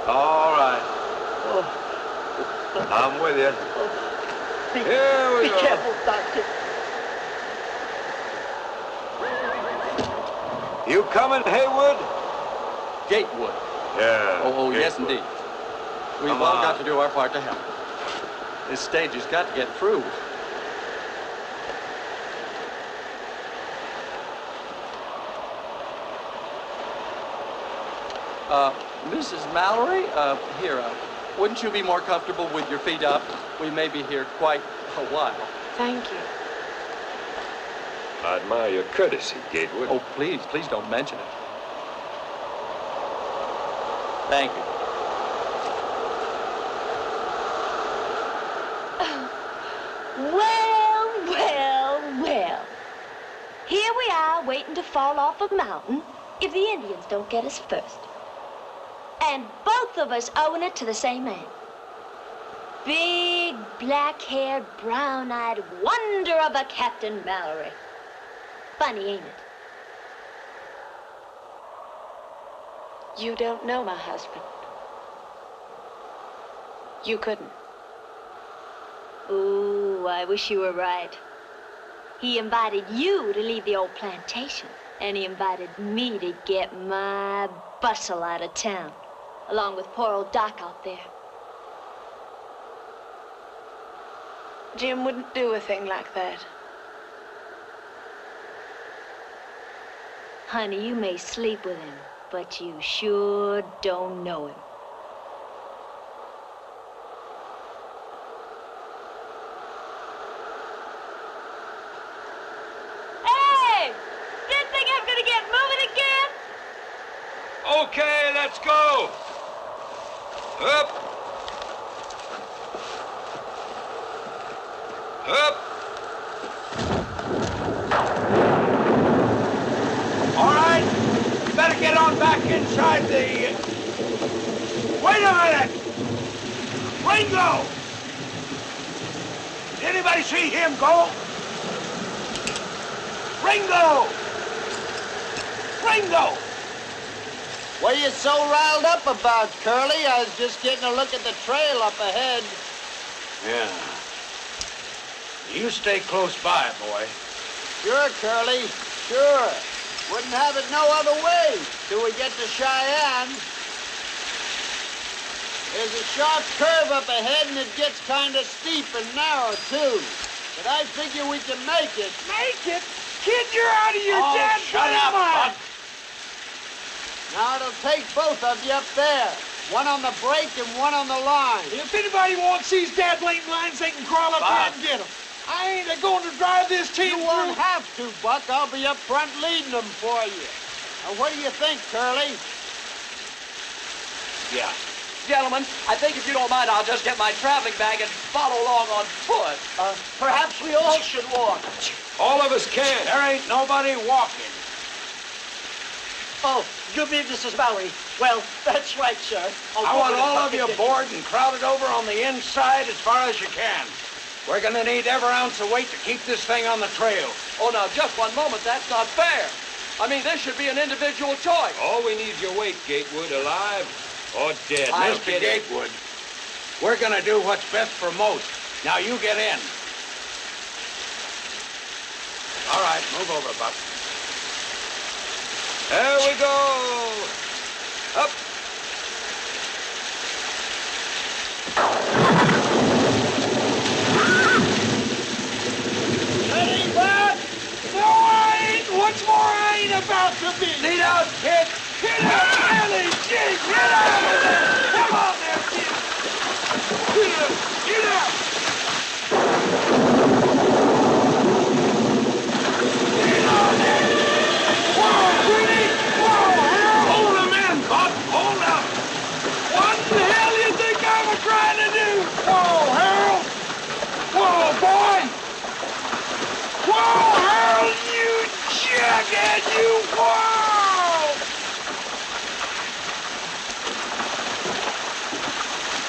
All right. I'm with you. Here we go. Be careful, Doctor. You coming, Haywood? Gatewood. Yeah. Oh, yes, Gatewood. indeed. We've Come all on. got to do our part to help. This stage has got to get through. Mrs. Mallory, here, wouldn't you be more comfortable with your feet up? We may be here quite a while. Thank you. I admire your courtesy, Gatewood. Oh, please don't mention it. Thank you. Well. Here we are waiting to fall off a mountain if the Indians don't get us first. And both of us owing it to the same man. Big, black-haired, brown-eyed wonder of a Captain Mallory. Funny, ain't it? You don't know my husband. You couldn't. Ooh, I wish you were right. He invited you to leave the old plantation, and he invited me to get my bustle out of town, along with poor old Doc out there. Jim wouldn't do a thing like that. Honey, you may sleep with him, but you sure don't know him. Hey! Didn't think I was gonna get moving again? Okay, let's go. Up! Up! All right, you better get on back inside the... Wait a minute! Ringo! Did anybody see him go? Ringo! Ringo! What are you so riled up about, Curly? I was just getting a look at the trail up ahead. Yeah. You stay close by, boy. Sure, Curly, sure. Wouldn't have it no other way till we get to Cheyenne. There's a sharp curve up ahead, and it gets kind of steep and narrow, too. But I figure we can make it. Make it? Kid, you're out of your damn shut up, mind. Now it'll take both of you up there. One on the brake and one on the line. If anybody wants these gasoline lines, they can crawl up here and get them. I ain't going to drive this team. You won't have to, Buck. I'll be up front leading them for you. Now, what do you think, Curly? Yeah. Gentlemen, I think if you don't mind, I'll just get my traveling bag and follow along on foot. Perhaps we all should walk. All of us can. There ain't nobody walking. Oh, you mean Mrs. Mallory? Well, that's right, sir. I want all of you aboard and crowded over on the inside as far as you can. We're gonna need every ounce of weight to keep this thing on the trail. Oh, now, just one moment. That's not fair. I mean, this should be an individual choice. All we need your weight, Gatewood, alive or dead. Mr. Gatewood, we're gonna do what's best for most. Now you get in. All right, move over, Buck. There we go. Up. Ready, Buck? No, I ain't. What's more, I ain't about to be. Lead out, kid. Get out, Ellie, Jig. Get out of there. Come on there, kid. Get out. Get out. Get on there. Whoa, Queenie. Whoa, hold him in, Buck. Hold up. What the hell you think I'm trying to do? Whoa, Harold. Whoa, boy. Whoa, Harold, you jackass, you. Whoa.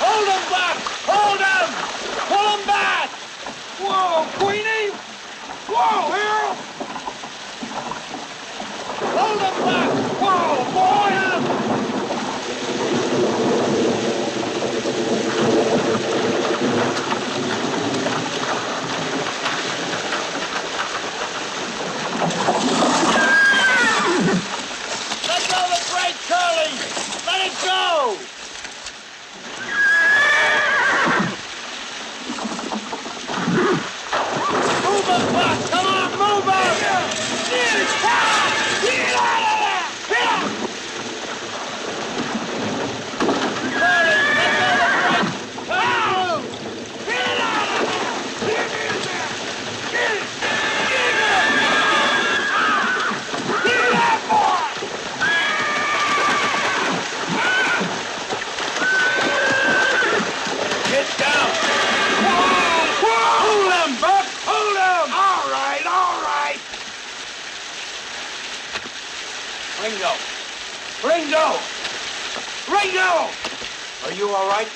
Hold him, Buck. Hold him. Pull him back. Whoa, Queenie. Whoa, Harold. Hold him back! Whoa, boy! Let go the brake, Curly! Let it go! Move him, Buck! Come on, move him! Get out of there! Get out! Curly, let go the brake! Move! Get out of there! Get in there! Get it! Get it! Get that boy! Get down! Whoa! Whoa! Hold him, Buck! Hold him! All right, all right! Ringo! Ringo! Ringo! Are you all right?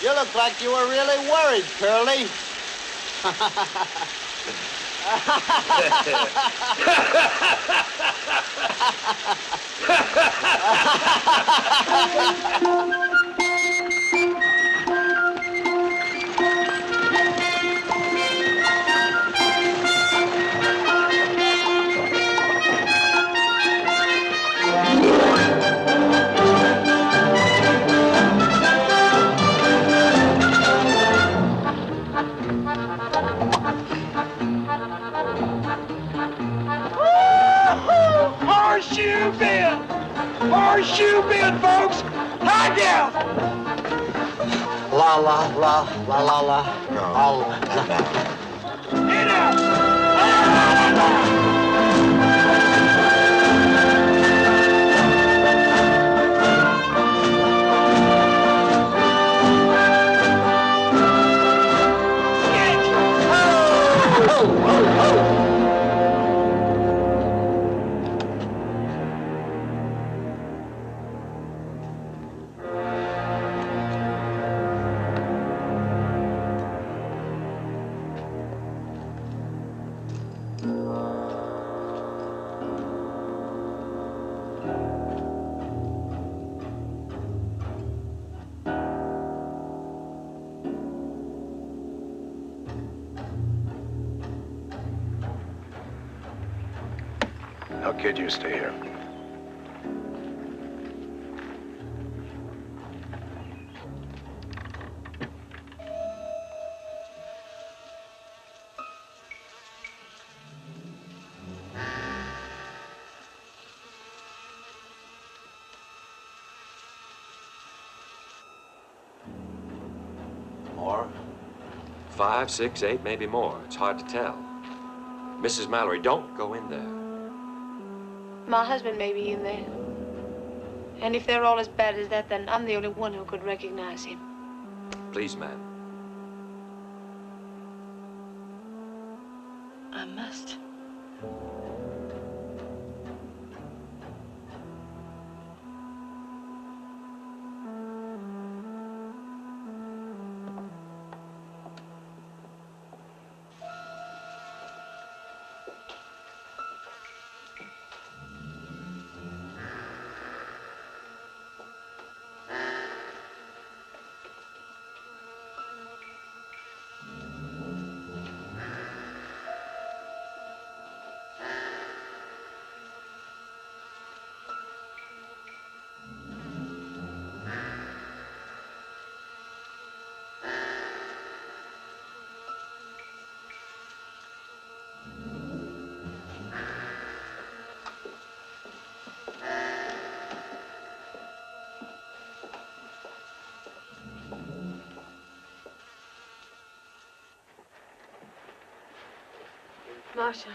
You look like you were really worried, Curly. Horseshoe bend! Horseshoe bend, folks! High down! La la la la la la. No. All. Get out! kid you stay here. More? 5, 6, 8, maybe more. It's hard to tell. Mrs. Mallory, don't go in there. My husband may be in there. And if they're all as bad as that, then I'm the only one who could recognize him. Please, ma'am. I must. Marshal,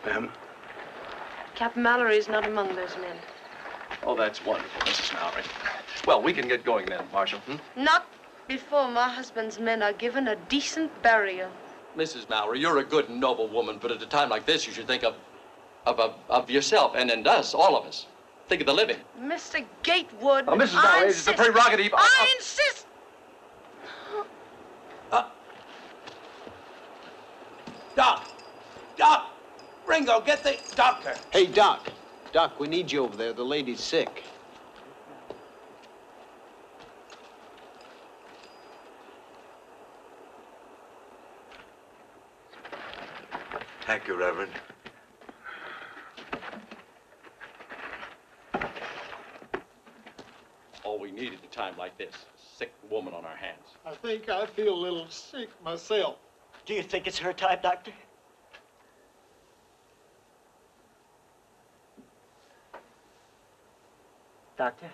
Ma'am? Captain Mallory is not among those men. Oh, that's wonderful, Mrs. Mallory. Well, we can get going then, Marshal. Not before my husband's men are given a decent burial. Mrs. Mallory, you're a good and noble woman, but at a time like this, you should think of yourself and us, all of us. Think of the living. Mr. Gatewood, Oh, Mrs. I Mallory, it's a insist. prerogative. I insist. Doc! Doc! Ringo, get the doctor. Hey, Doc. Doc, we need you over there. The lady's sick. Thank you, Reverend. All we need at a time like this, a sick woman on our hands. I think I feel a little sick myself. Do you think it's her time, Doctor? Doctor?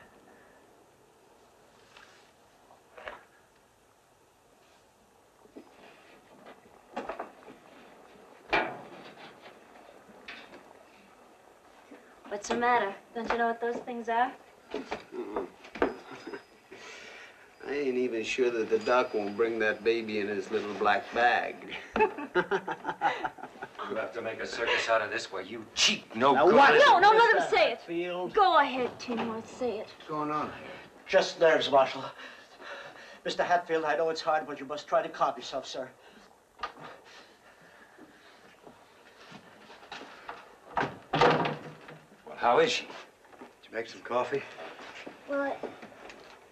What's the matter? Don't you know what those things are? I ain't even sure that the doc won't bring that baby in his little black bag. You have to make a circus out of this, where you cheat, no Now good. what? No, let him say it. Hatfield? Go ahead, Timor, say it. What's going on here? Just nerves, Marshal. Mr. Hatfield, I know it's hard, but you must try to calm yourself, sir. Well, how is she? Did you make some coffee? Well,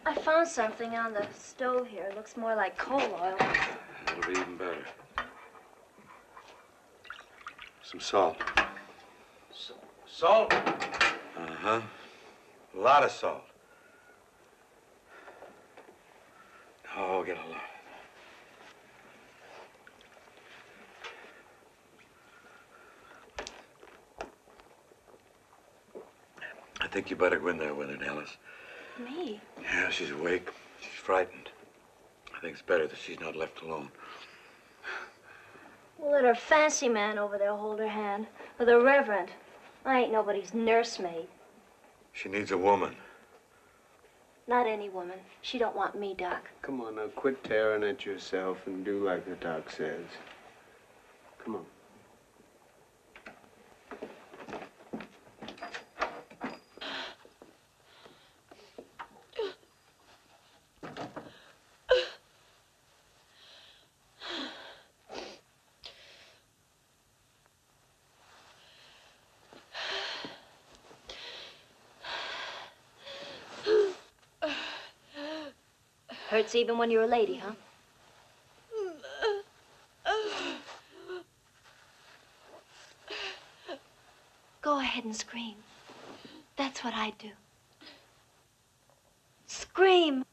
I found something on the stove here. It looks more like coal oil. That'll be even better. Some salt. Salt? Uh-huh. A lot of salt. Oh, get a lot. I think you better go in there with her, Nellis. Me? Yeah, she's awake. She's frightened. I think it's better that she's not left alone. Well, let her fancy man over there hold her hand. Or the Reverend. I ain't nobody's nursemaid. She needs a woman. Not any woman. She don't want me, Doc. Come on, now, quit tearing at yourself and do like the doc says. Come on. Hurts even when you're a lady, huh? Go ahead. ahead and scream. That's what I'd do. Scream.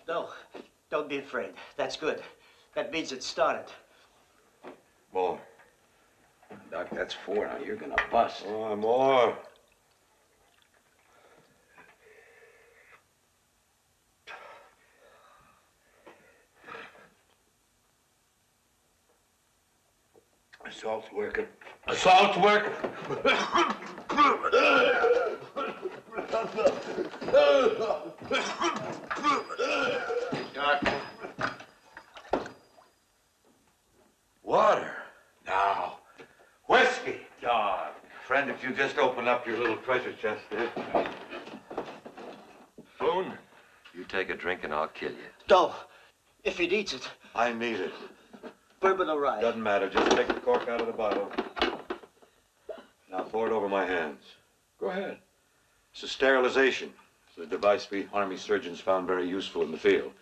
No, don't be afraid. That's good. That means it started. More. Doc, that's 4 now. You're gonna bust. Oh, more. Assault's working. Assault's working. Doc. Water. Now. Whiskey. Dog. Friend, if you just open up your little treasure chest there. Boone, you take a drink and I'll kill you. No. If he needs it. I need it. Bourbon or rye? Doesn't matter. Just take the cork out of the bottle. Now pour it over my hands. Go ahead. It's a sterilization. It's a device we Army surgeons found very useful in the field.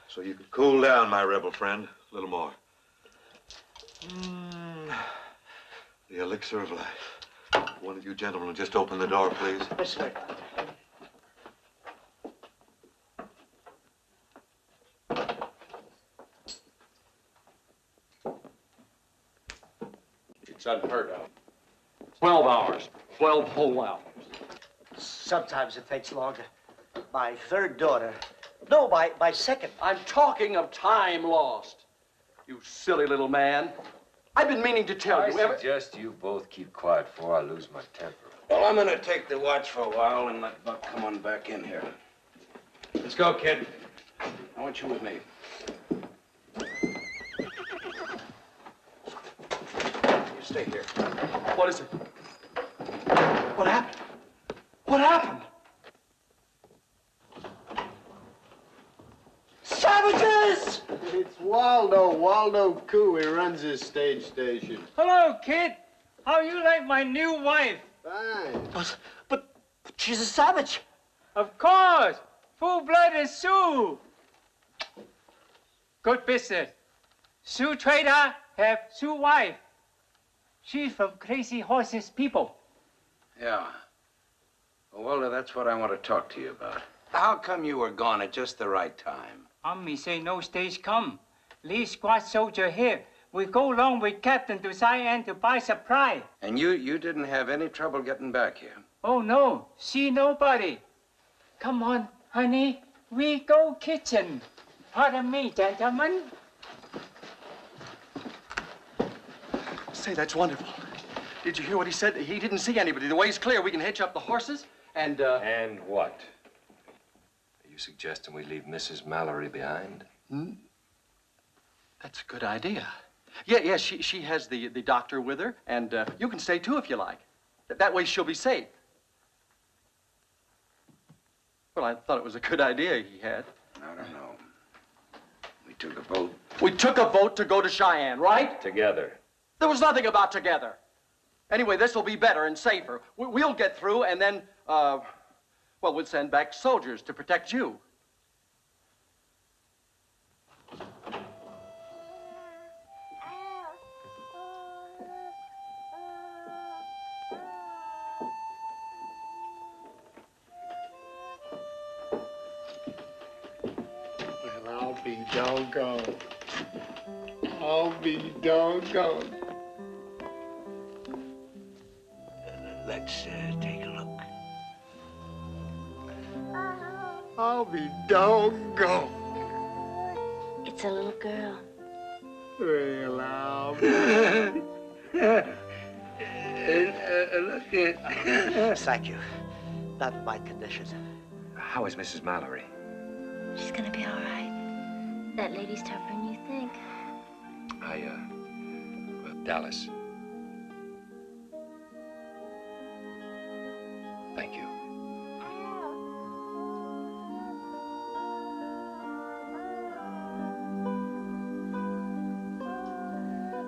So you could cool down, my rebel friend. A little more. The elixir of life. One of you gentlemen will just open the door, please. Yes, sir. It's unheard of. 12 hours. 12 whole hours. Sometimes it takes longer. My third daughter. No, my second. I'm talking of time lost. You silly little man. I've been meaning to tell you. I suggest you both keep quiet before I lose my temper. Well, I'm gonna take the watch for a while and let Buck come on back in here. Let's go, kid. I want you with me. You stay here. What is it? What happened? What happened? Savages! It's Waldo Cooley runs this stage station. Hello, kid. How you like my new wife? Fine. But she's a savage. Of course. Full-blooded Sioux. Good business. Sioux trader have Sioux wife. She's from Crazy Horses people. Yeah. Well, Walter, that's what I want to talk to you about. How come you were gone at just the right time? Army say no stage come. Lee squad soldier here. We go along with Captain to Cheyenne to buy supply. And you didn't have any trouble getting back here? Oh, no. See nobody. Come on, honey. We go kitchen. Pardon me, gentlemen. Say, that's wonderful. Did you hear what he said? He didn't see anybody. The way's clear. We can hitch up the horses and, And what? Are you suggesting we leave Mrs. Mallory behind? That's a good idea. Yeah, she has the doctor with her, and you can stay too if you like. That way she'll be safe. Well, I thought it was a good idea he had. I don't know. We took a vote. We took a vote to go to Cheyenne, right? Together. There was nothing about together. Anyway, this will be better and safer. We'll get through, and then, well, we'll send back soldiers to protect you. Well, I'll be doggone. I'll be doggone. Let's take a look. I'll be doggone. It's a little girl. Well, I'll Thank you. Not my condition. How is Mrs. Mallory? She's gonna be all right. That lady's tougher than you think. Dallas. Thank you.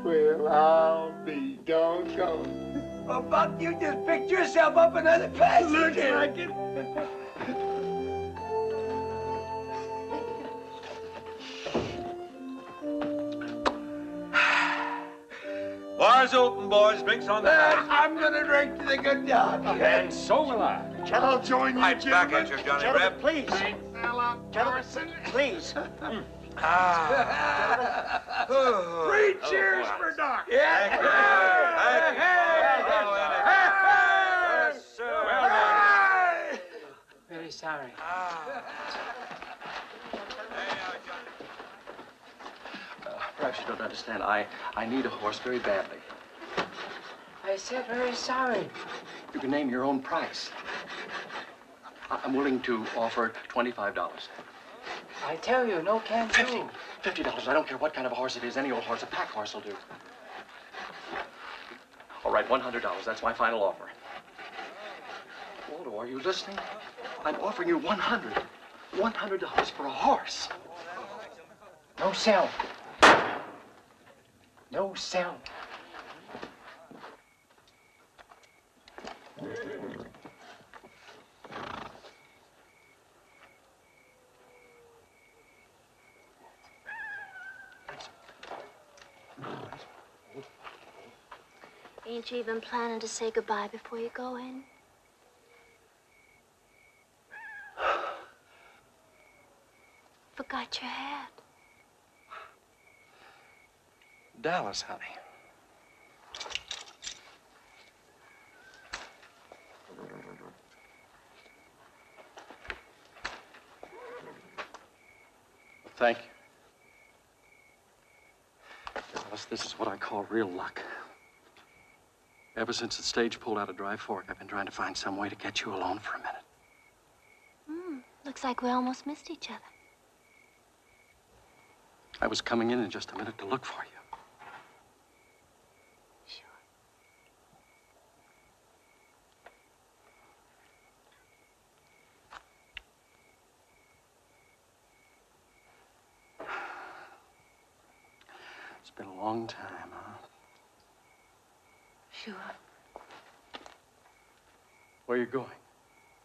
Well, I'll be doggone. Well, Buck, you just picked yourself up another passenger. Looks like it. Bar's open, boys. Drinks on the house. I'm gonna drink to the good God. And so will I. I'll join you, Right back at you, Johnny Reb. Please. Gentlemen, please. Three cheers for Doc. Thank you. Thank you. Yes, sir. Very sorry. Perhaps you don't understand. I need a horse very badly. I said very sorry. You can name your own price. I'm willing to offer $25. I tell you, no can do. $50. I don't care what kind of a horse it is. Any old horse, a pack horse will do. All right, $100. That's my final offer. Waldo, are you listening? I'm offering you $100. $100 for a horse. No sell. No sell. Ain't you even planning to say goodbye before you go in? Forgot your hat. Dallas, honey. Thank you. Dallas, this is what I call real luck. Ever since the stage pulled out of Dry Fork, I've been trying to find some way to get you alone for a minute. Looks like we almost missed each other. I was coming in just a minute to look for you. It's been a long time, huh? Sure. Where are you going?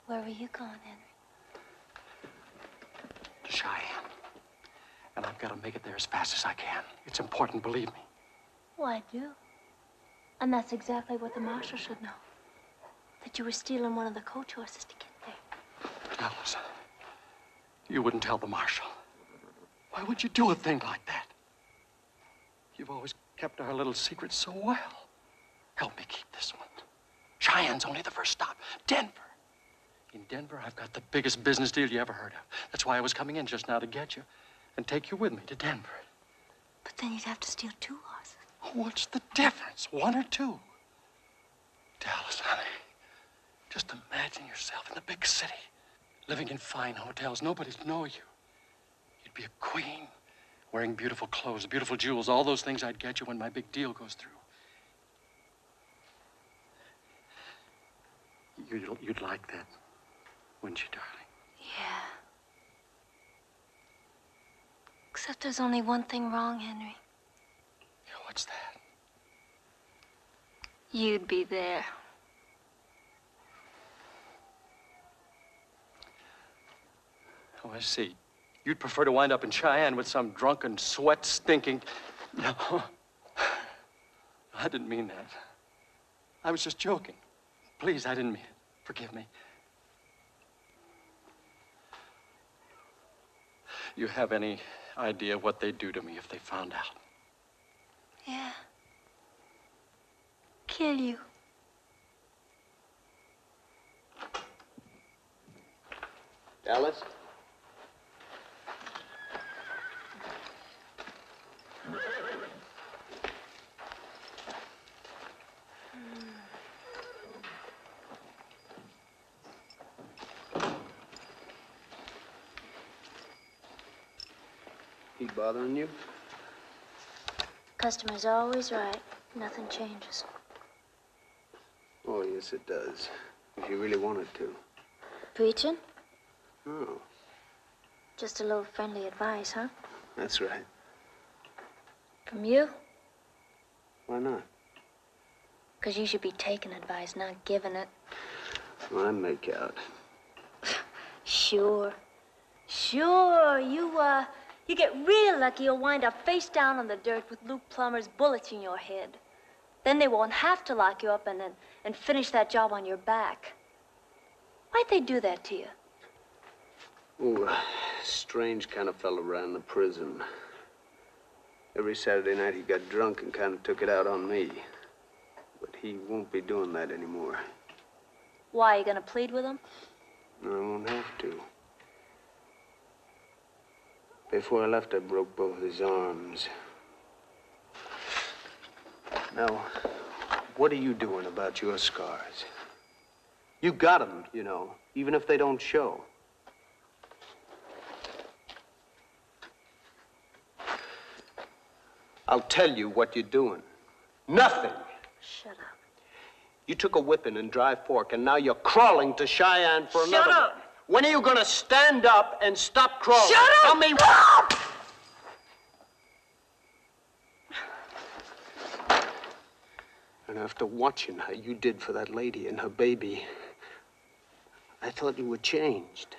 Where were you going, Henry? To Cheyenne. And I've got to make it there as fast as I can. It's important, believe me. Oh, I do. And that's exactly what the marshal should know. That you were stealing one of the coach horses to get there. Dallas, you wouldn't tell the marshal. Why would you do a thing like that? You've always kept our little secret so well. Help me keep this one. Cheyenne's only the first stop. Denver. In Denver, I've got the biggest business deal you ever heard of. That's why I was coming in just now to get you and take you with me to Denver. But then you'd have to steal 2 horses. What's the difference? 1 or 2? Dallas, honey, just imagine yourself in the big city, living in fine hotels. Nobody'd know you. You'd be a queen, wearing beautiful clothes, beautiful jewels, all those things I'd get you when my big deal goes through. You'd like that, wouldn't you, darling? Yeah. Except there's only one thing wrong, Henry. Yeah, what's that? You'd be there. Oh, I see. You'd prefer to wind up in Cheyenne with some drunken, sweat-stinking... No. I didn't mean that. I was just joking. Please, I didn't mean it. Forgive me. You have any idea what they'd do to me if they found out? Yeah. Kill you. Dallas? He bothering you? Customer's always right. Nothing changes. Oh, yes, it does. If you really wanted to. Preaching? Oh, Just a little friendly advice, huh? that's right. From you? Why not? 'Cause you should be taking advice, not giving it. Well, I make out. Sure. Sure. You get real lucky, you'll wind up face down on the dirt with Luke Plummer's bullets in your head. Then they won't have to lock you up and finish that job on your back. Why'd they do that to you? Oh, a strange kind of fellow ran the prison. Every Saturday night he got drunk and kind of took it out on me. But he won't be doing that anymore. Why, you gonna plead with him? No, I won't have to. Before I left, I broke both his arms. Now, what are you doing about your scars? You got them, you know, even if they don't show. I'll tell you what you're doing. Nothing. Shut up. You took a whipping in Dry Fork, and now you're crawling to Cheyenne for another. Shut up! One. When are you gonna stand up and stop crawling? Shut up! Tell me. And after watching how you did for that lady and her baby, I thought you were changed.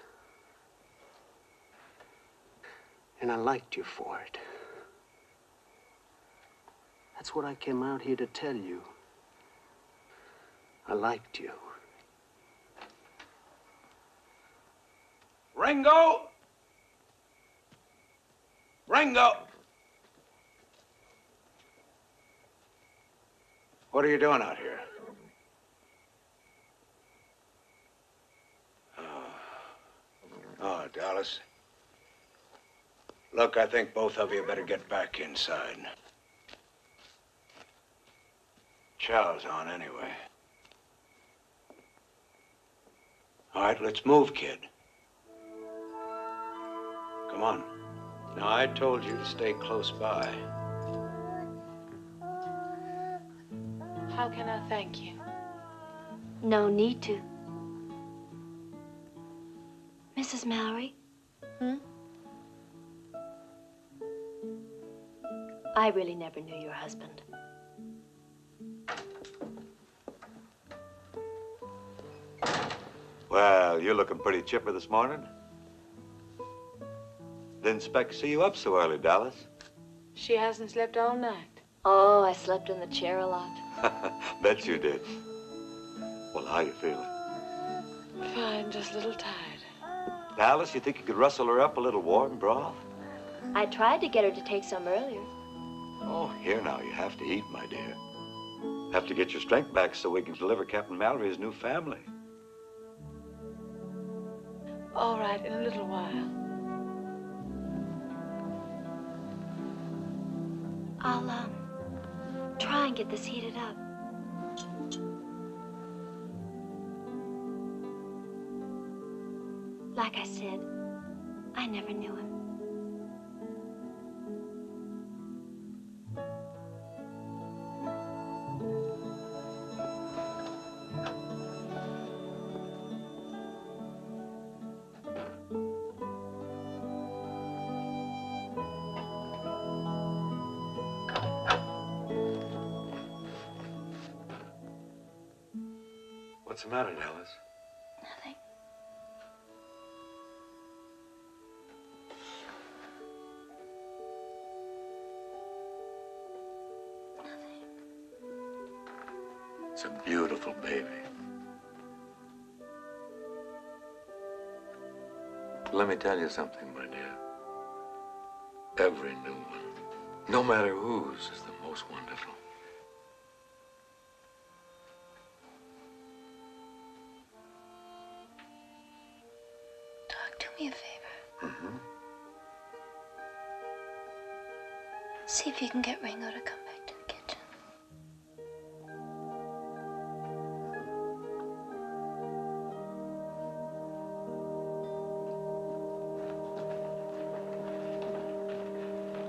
And I liked you for it. That's what I came out here to tell you. I liked you. Ringo! Ringo! What are you doing out here? Oh, Dallas. Look, I think both of you better get back inside. Chow's on anyway. All right, let's move, kid. Come on. Now, I told you to stay close by. How can I thank you? No need to. Mrs. Mallory? I really never knew your husband. Well, you're looking pretty chipper this morning. Didn't expect to see you up so early, Dallas. She hasn't slept all night. Oh, I slept in the chair a lot. Bet you did. Well, how you feeling? Fine, just a little tired. Dallas, you think you could rustle her up a little warm broth? I tried to get her to take some earlier. Oh, here now, you have to eat, my dear. Have to get your strength back so we can deliver Captain Mallory his new family. All right, in a little while. I'll, try and get this heated up. Like I said, I never knew him. What's the matter, Dallas? Nothing. It's a beautiful baby. Let me tell you something, my dear. Every new one, no matter whose, is the most wonderful. Do me a favor. Mm-hmm. See if you can get Ringo to come back to the kitchen.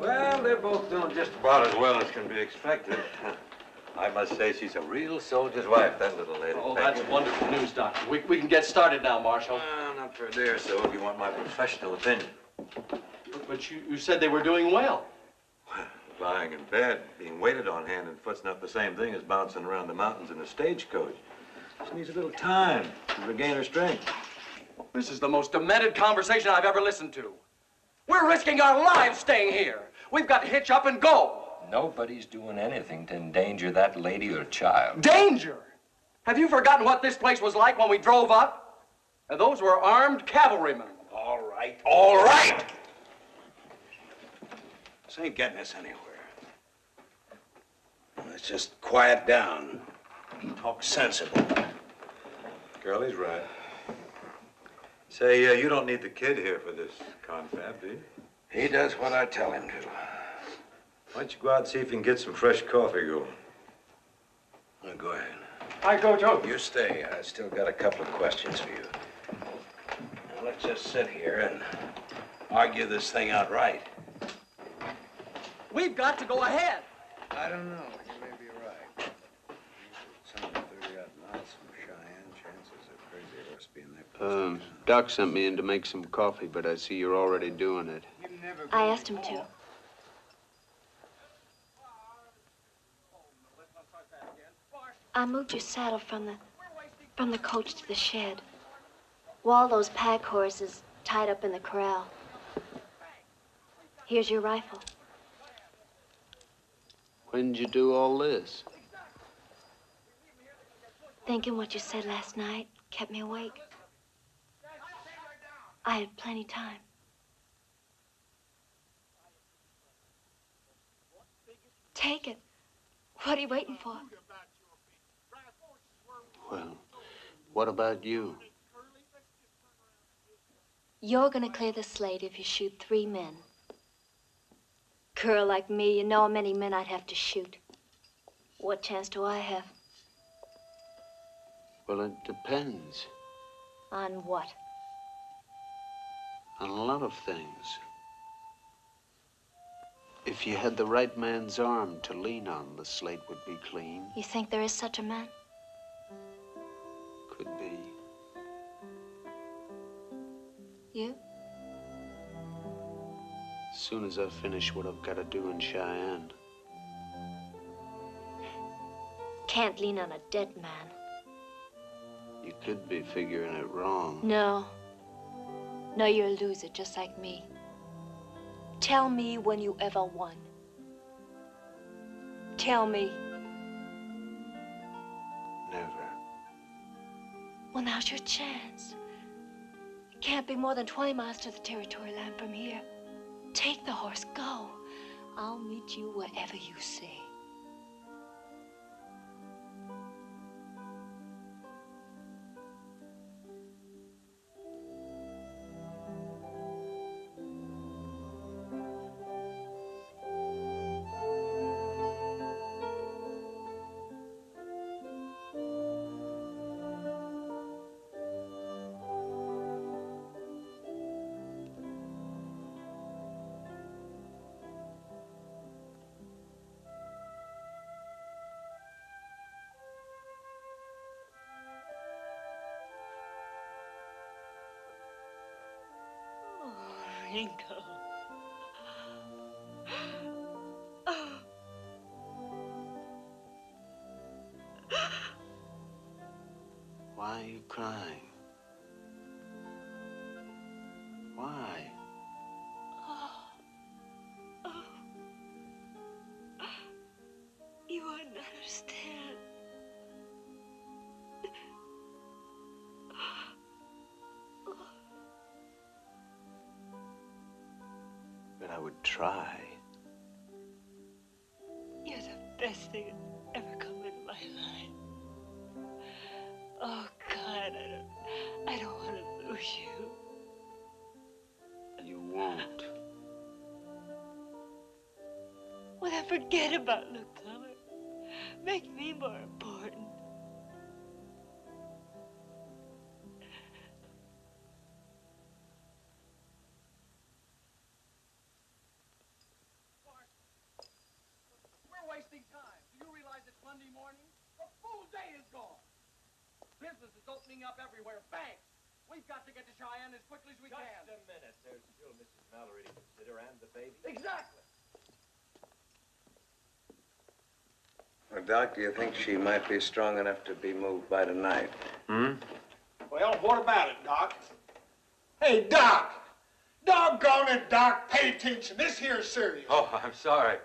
Well, they're both doing just about as well as can be expected. I must say she's a real soldier's wife, that little lady. Oh, that's wonderful news, Doctor. We can get started now, Marshal. Not for a day or so, if you want my professional opinion. But you said they were doing well. Lying in bed, being waited on hand and foot's not the same thing as bouncing around the mountains in a stagecoach. She needs a little time to regain her strength. This is the most demented conversation I've ever listened to. We're risking our lives staying here. We've got to hitch up and go. Nobody's doing anything to endanger that lady or child. Danger! Have you forgotten what this place was like when we drove up? And those were armed cavalrymen. All right, all right! This ain't getting us anywhere. Let's just quiet down. Talk sensible. Curly's right. Say, you don't need the kid here for this confab, do you? He does what I tell him to. Why don't you go out and see if you can get some fresh coffee going? Well, go ahead. I go too. You stay. I still got a couple of questions for you. Now, let's just sit here and argue this thing out right. We've got to go ahead. I don't know. You may be right. It's only 30-odd miles from Cheyenne. Chances of crazy horse being there. Doc sent me in to make some coffee, but I see you're already doing it. I asked him to. I moved your saddle from the coach to the shed. Waldo's pack horse is tied up in the corral. Here's your rifle. When did you do all this? Thinking what you said last night kept me awake. I had plenty time. Take it. What are you waiting for? Well, what about you? You're gonna clear the slate if you shoot 3 men. Girl like me, you know how many men I'd have to shoot. What chance do I have? Well, it depends On what? on a lot of things. If you had the right man's arm to lean on, the slate would be clean. You think there is such a man? Could be. You? As soon as I finish what I've got to do in Cheyenne. Can't lean on a dead man. You could be figuring it wrong. No. No, you're a loser, just like me. Tell me when you ever won. Tell me. Never. Well, now's your chance. It can't be more than 20 miles to the territory line from here. Take the horse, go. I'll meet you wherever you say. Ringo. Why are you crying? Why? You wouldn't understand. But I would try. You're the best thing that's ever come into my life. Oh, God, I don't want to lose you. You won't. Well, then forget about Luke Plummer. Make me more important. We're wasting time. Do you realize it's Monday morning? A full day is gone. Business is opening up everywhere. Banks. We've got to get to Cheyenne as quickly as we can. Just a minute. There's still Mrs. Mallory to consider and the baby. Exactly. Well, Doc, do you think she might be strong enough to be moved by tonight? Well, what about it, Doc? Hey, Doc! Doggone it, Doc. Pay attention. This here is serious. Oh, I'm sorry.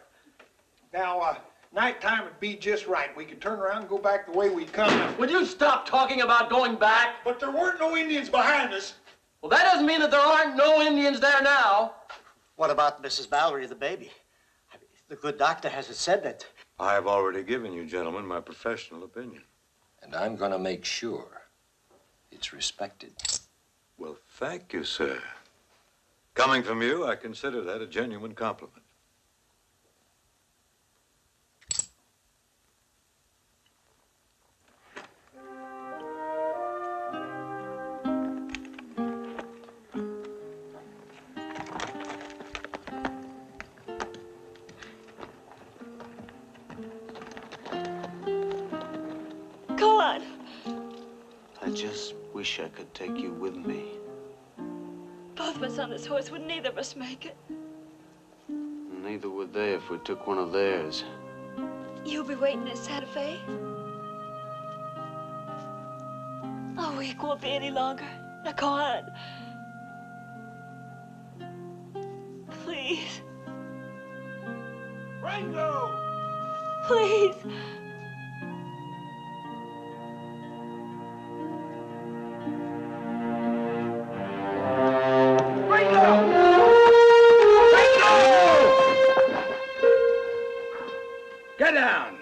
Now, nighttime would be just right. We could turn around and go back the way we come. Would you stop talking about going back? But there weren't no Indians behind us. Well, that doesn't mean that there aren't no Indians there now. What about Mrs. Mallory, the baby? The good doctor has said that. I have already given you, gentlemen, my professional opinion. And I'm gonna make sure it's respected. Well, thank you, sir. Coming from you, I consider that a genuine compliment. Go on. I just wish I could take you with me. Both of us on this horse would neither of us make it. Neither would they if we took one of theirs. You'll be waiting in Santa Fe? Oh, we won't be any longer. Now go on. Please. Ringo! Please. Get down.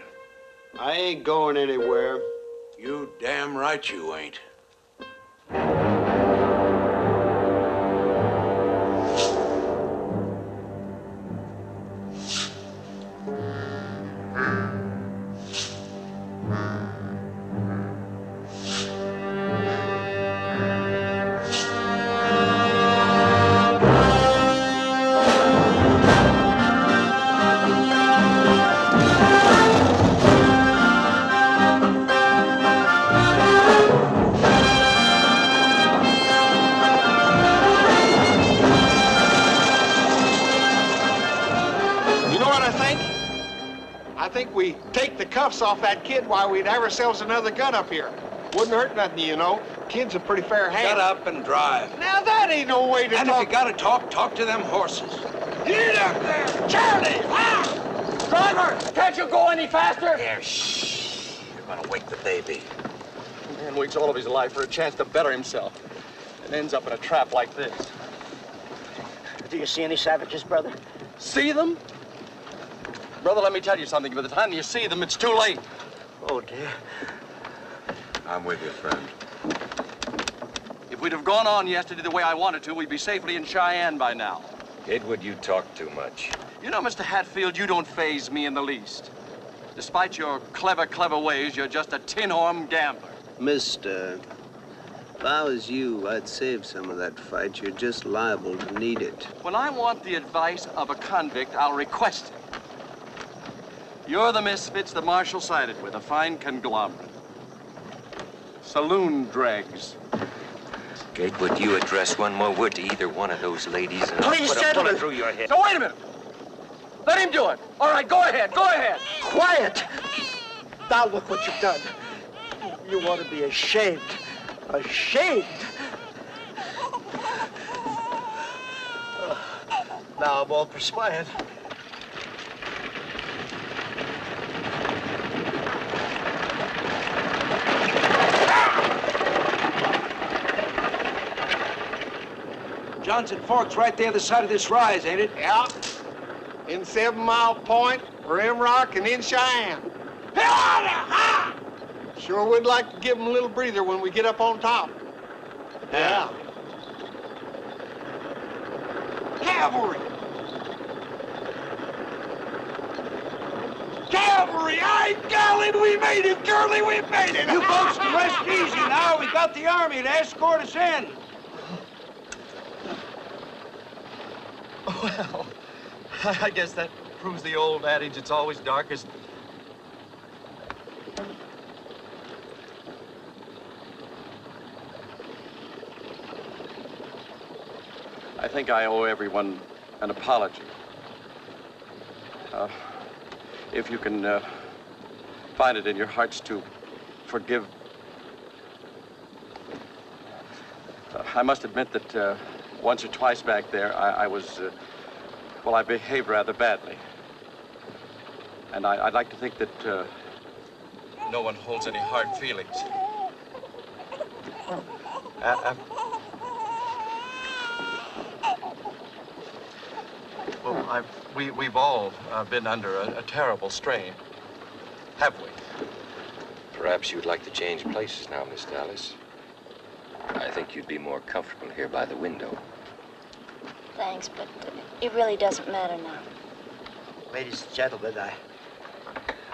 I ain't going anywhere. You damn right you ain't. I think we take the cuffs off that kid while we'd have ourselves another gun up here. Wouldn't hurt nothing, you know. Kid's a pretty fair hand. Shut up and drive. Now that ain't no way to and talk. if you gotta talk to them horses. Get up there! Charlie! Ah! Driver, can't you go any faster? Here, shh. You're gonna wake the baby. A man waits all of his life for a chance to better himself and ends up in a trap like this. Do you see any savages, brother? See them? Brother, let me tell you something. By the time you see them, it's too late. Oh, dear. I'm with you, friend. If we'd have gone on yesterday the way I wanted to, we'd be safely in Cheyenne by now. Edward, you talk too much. You know, Mr. Hatfield, you don't faze me in the least. Despite your clever ways, you're just a tin-horn gambler. Mister, if I was you, I'd save some of that fight. You're just liable to need it. When I want the advice of a convict, I'll request it. You're the misfits the marshal sided with, a fine conglomerate. Saloon dregs. Gatewood, you address one more word to either one of those ladies and I'll Please, put a gentlemen. bullet through your head. Now, wait a minute. Let him do it. All right, go ahead, go ahead. Quiet! Now look what you've done. You ought to be ashamed. Ashamed! Now I'm all perspired. Johnson Fork's right the other side of this rise, ain't it? Yeah. In 7 Mile Point, Rim Rock, and in Cheyenne. Sure would like to give them a little breather when we get up on top. Yeah. Cavalry! Cavalry! Aye, golly, we made it, girlie, we made it! You folks can rest easy now. We got the army to escort us in. Well, I guess that proves the old adage, it's always darkest. I think I owe everyone an apology. If you can find it in your hearts to forgive. I must admit that once or twice back there, I was, well, I behaved rather badly. And I'd like to think that no one holds any hard feelings. Well, we've all been under a terrible strain, have we? Perhaps you'd like to change places now, Miss Dallas. I think you'd be more comfortable here by the window. Thanks, but it really doesn't matter now. Ladies and gentlemen,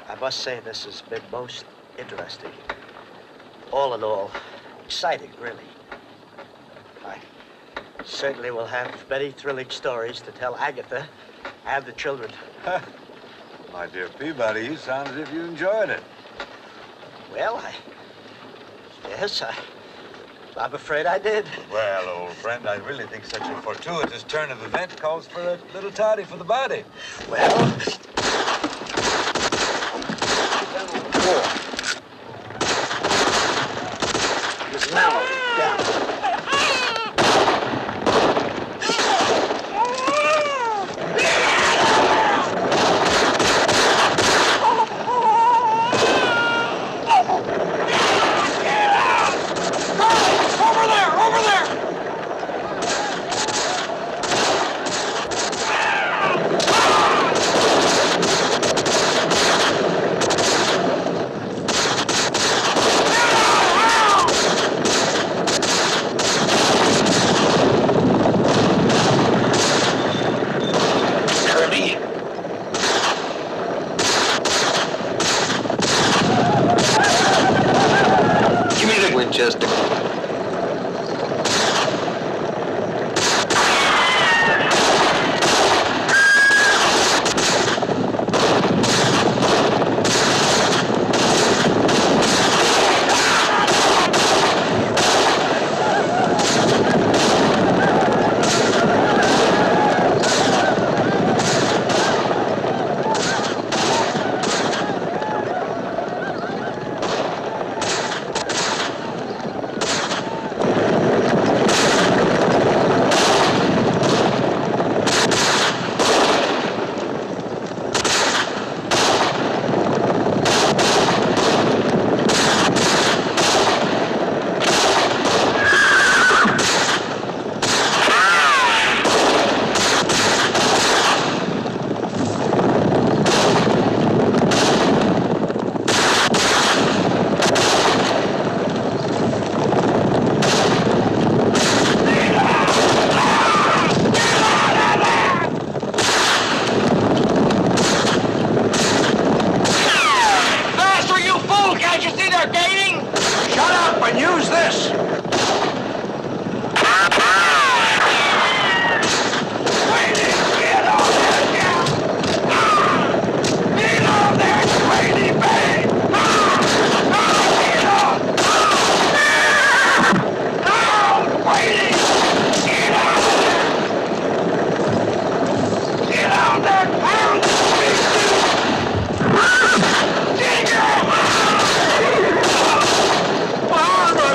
I must say this has been most interesting. All in all, exciting, really. I certainly will have many thrilling stories to tell Agatha and the children. My dear Peabody, you sound as if you enjoyed it. Well, yes, I'm afraid I did. Well, old friend, I really think such a fortuitous turn of event calls for a little toddy for the body. Well... Now, down. Winchester.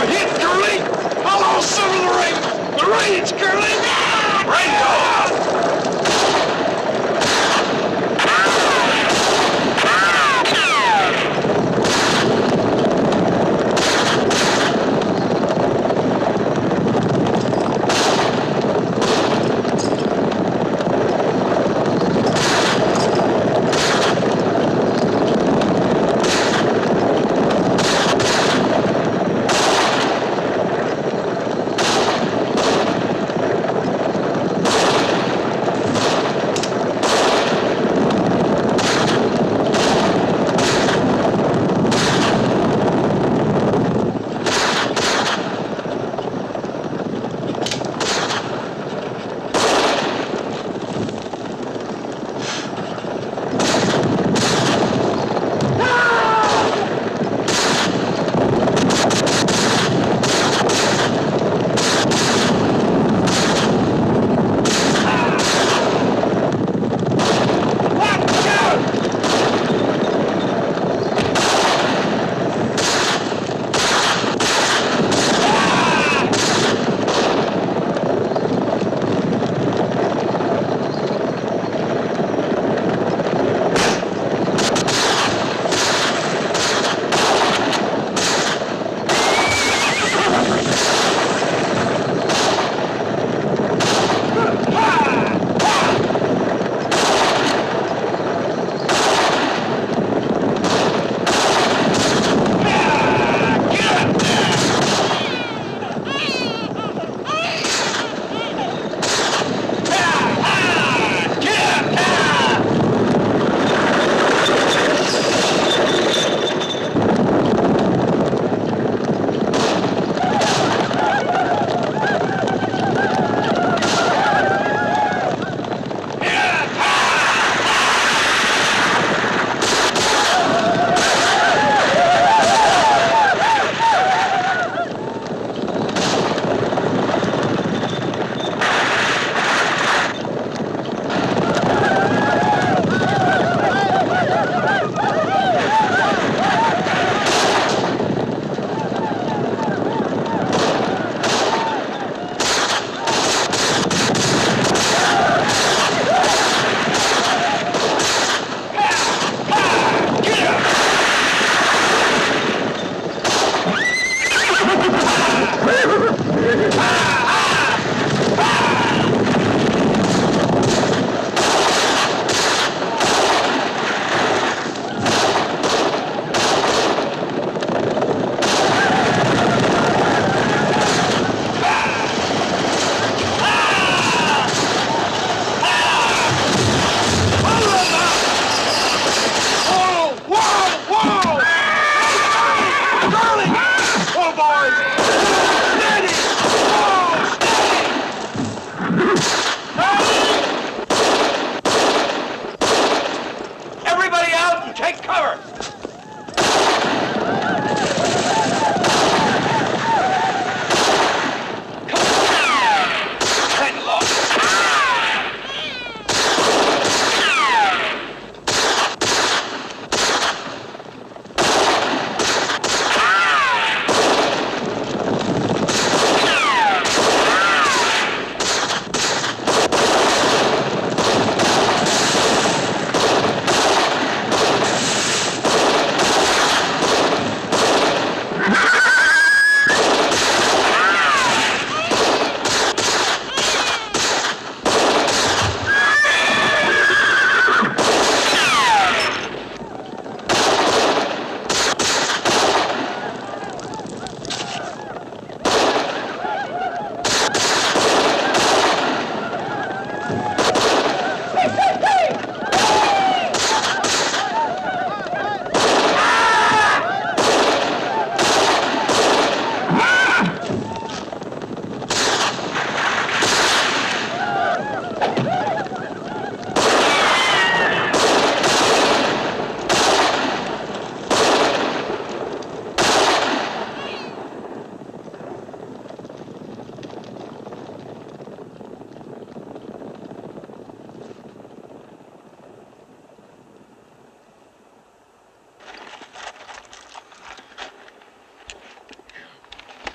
History!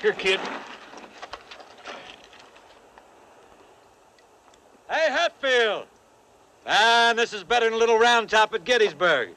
Here, kid. Hey, Hatfield. Man, this is better than a little round top at Gettysburg.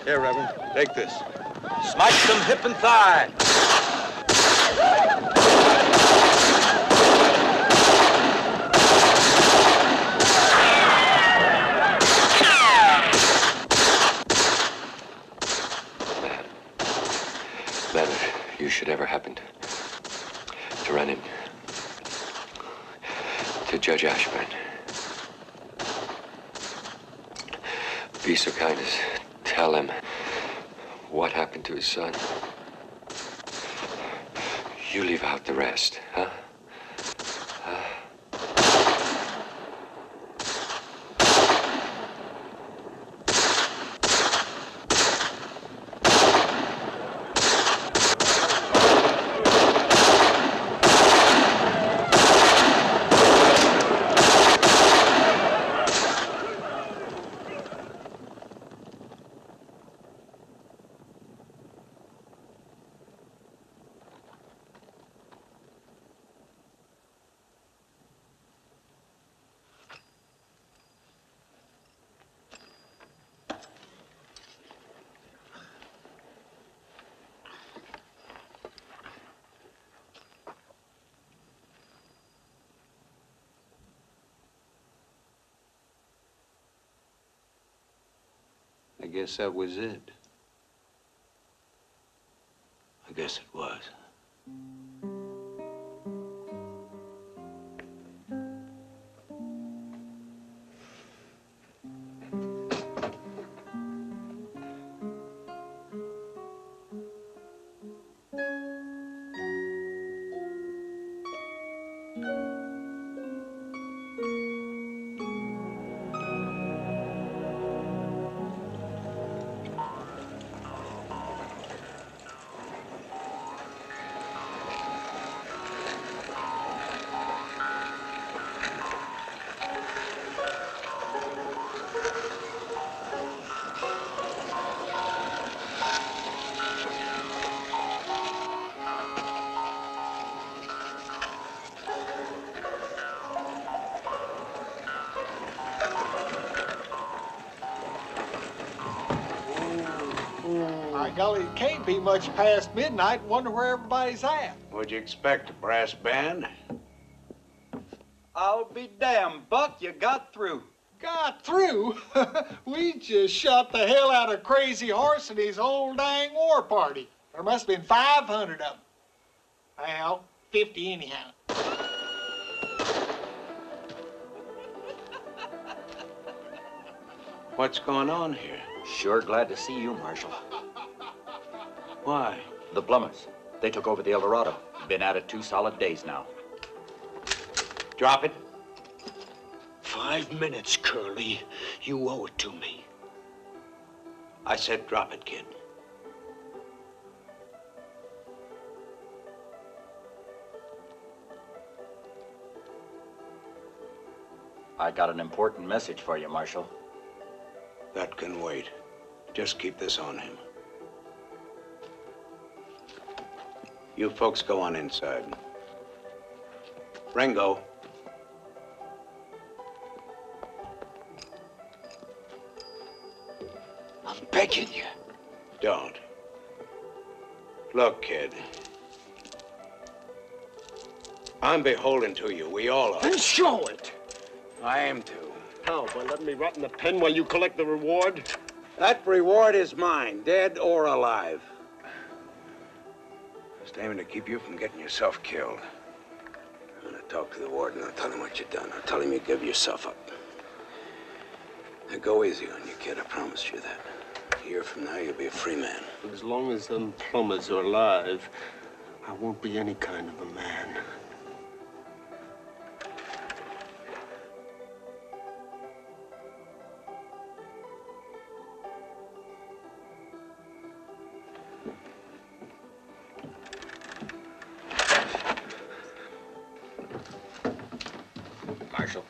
Here, Reverend, take this. Smite them hip and thigh. Man, if you should ever happen to run into Judge Ashburn, be so kind as tell him what happened to his son. You leave out the rest, huh? I guess that was it. I guess it was. By golly, it can't be much past midnight. Wonder where everybody's at. What'd you expect, a brass band? I'll be damned, Buck, you got through. Got through? We just shot the hell out of Crazy Horse and his whole dang war party. There must have been 500 of them. Well, 50 anyhow. What's going on here? Sure glad to see you, Marshal. Why? The Plumbers. They took over the El Dorado. Been at it 2 solid days now. Drop it. 5 minutes, Curly. You owe it to me. I said drop it, kid. I got an important message for you, Marshal. That can wait. Just keep this on him. You folks go on inside. Ringo. I'm begging you. Don't. Look, kid. I'm beholden to you. We all are. Then show it. I am too. How? By letting me rot in the pen while you collect the reward? That reward is mine, dead or alive. Just aiming to keep you from getting yourself killed. I'm gonna talk to the warden. I'll tell him what you've done. I'll tell him you give yourself up. Now go easy on you, kid. I promised you that. A year from now, you'll be a free man. As long as them plumbers are alive, I won't be any kind of a man. Marshal.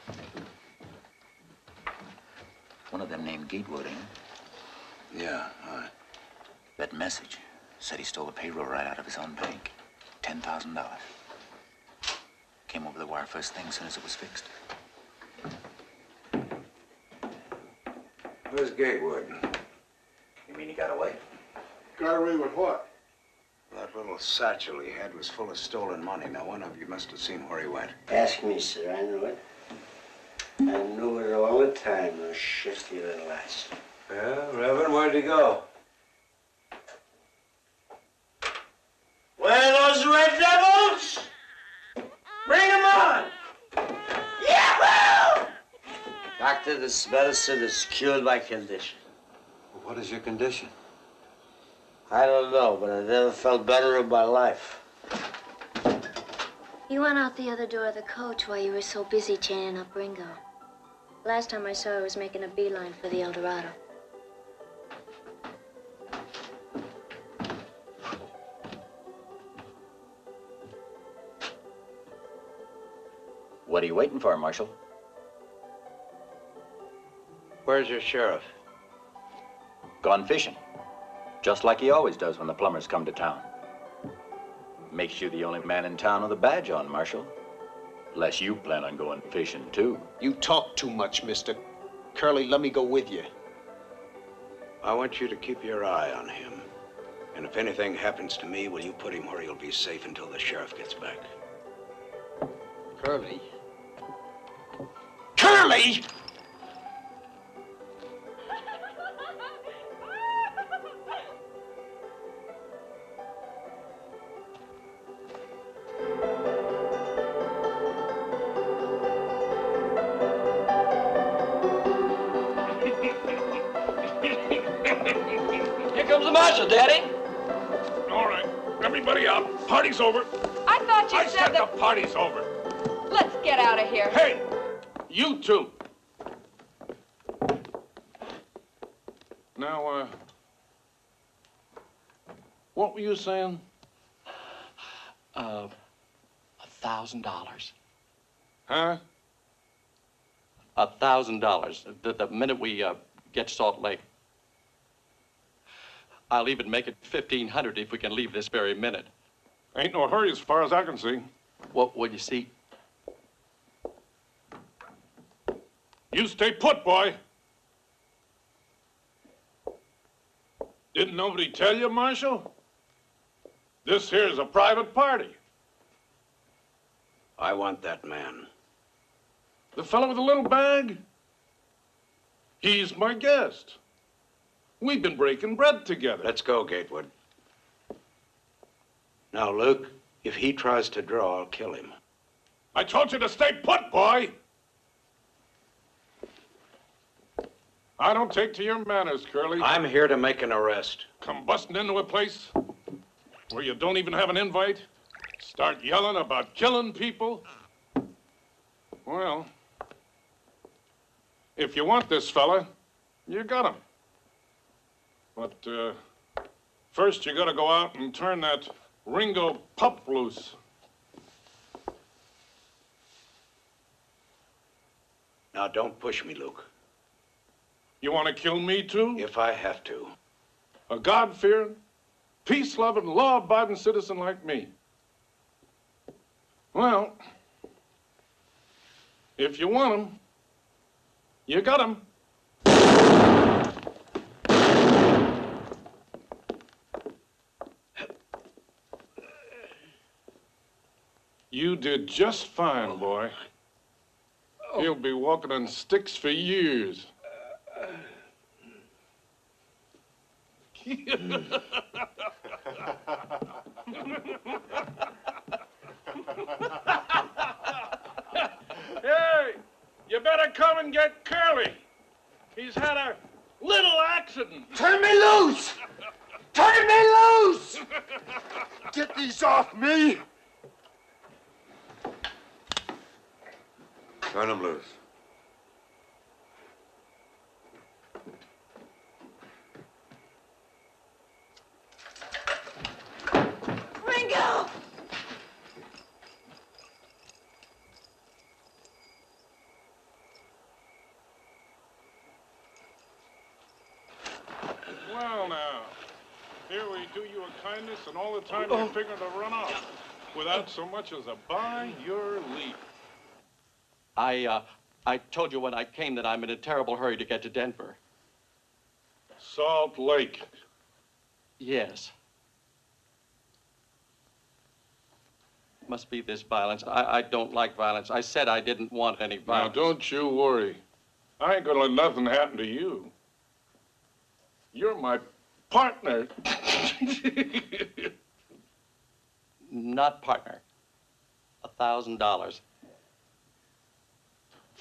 One of them named Gatewood, ain't it? Yeah, aye. That message said he stole the payroll right out of his own bank. $10,000. Came over the wire first thing as soon as it was fixed. Where's Gatewood? You mean he got away? Got away with what? That little satchel he had was full of stolen money. Now, one of you must have seen where he went. Ask me, sir. I know it. I knew it all the time, those shifty little ass. Yeah, Reverend, where'd he go? Where are those red devils? Bring them on! Yahoo! Doctor, this medicine has cured my condition. What is your condition? I don't know, but I never felt better in my life. You went out the other door of the coach while you were so busy chaining up Ringo. Last time I saw her was making a beeline for the El Dorado. What are you waiting for, Marshal? Where's your sheriff? Gone fishing. Just like he always does when the plumbers come to town. Makes you the only man in town with a badge on, Marshal. Unless you plan on going fishing, too. You talk too much, mister. Curly, let me go with you. I want you to keep your eye on him. And if anything happens to me, will you put him where he'll be safe until the sheriff gets back? Curly? Curly! Here comes the marshal, Daddy. All right, everybody out. Party's over. I thought you I said the that... party's over. Let's get out of here. Hey, you two. Now, what were you saying? $1,000. Huh? $1,000. The minute we get to Salt Lake. I'll even make it 1,500 if we can leave this very minute. Ain't no hurry as far as I can see. What would you see? You stay put, boy. Didn't nobody tell you, Marshal? This here's a private party. I want that man. The fellow with the little bag? He's my guest. We've been breaking bread together. Let's go, Gatewood. Now, Luke, if he tries to draw, I'll kill him. I told you to stay put, boy! I don't take to your manners, Curly. I'm here to make an arrest. Come busting into a place where you don't even have an invite, start yelling about killing people. Well, if you want this fella, you got him. But first you gotta go out and turn that Ringo pup loose. Now, don't push me, Luke. You want to kill me, too? If I have to. A God-fearing, peace-loving, law-abiding citizen like me. Well, if you want him, you got him. You did just fine, boy. He'll be walking on sticks for years. Hey, you better come and get Curly. He's had a little accident. Turn me loose! Turn me loose! Get these off me! Turn him loose. Ringo! Well, now, here we do you a kindness, and all the time you're figuring to run off without so much as a by your leave. I told you when I came that I'm in a terrible hurry to get to Denver. Salt Lake. Yes. Must be this violence. I don't like violence. I said I didn't want any violence. Now, don't you worry. I ain't gonna let nothing happen to you. You're my partner. Not partner. $1,000.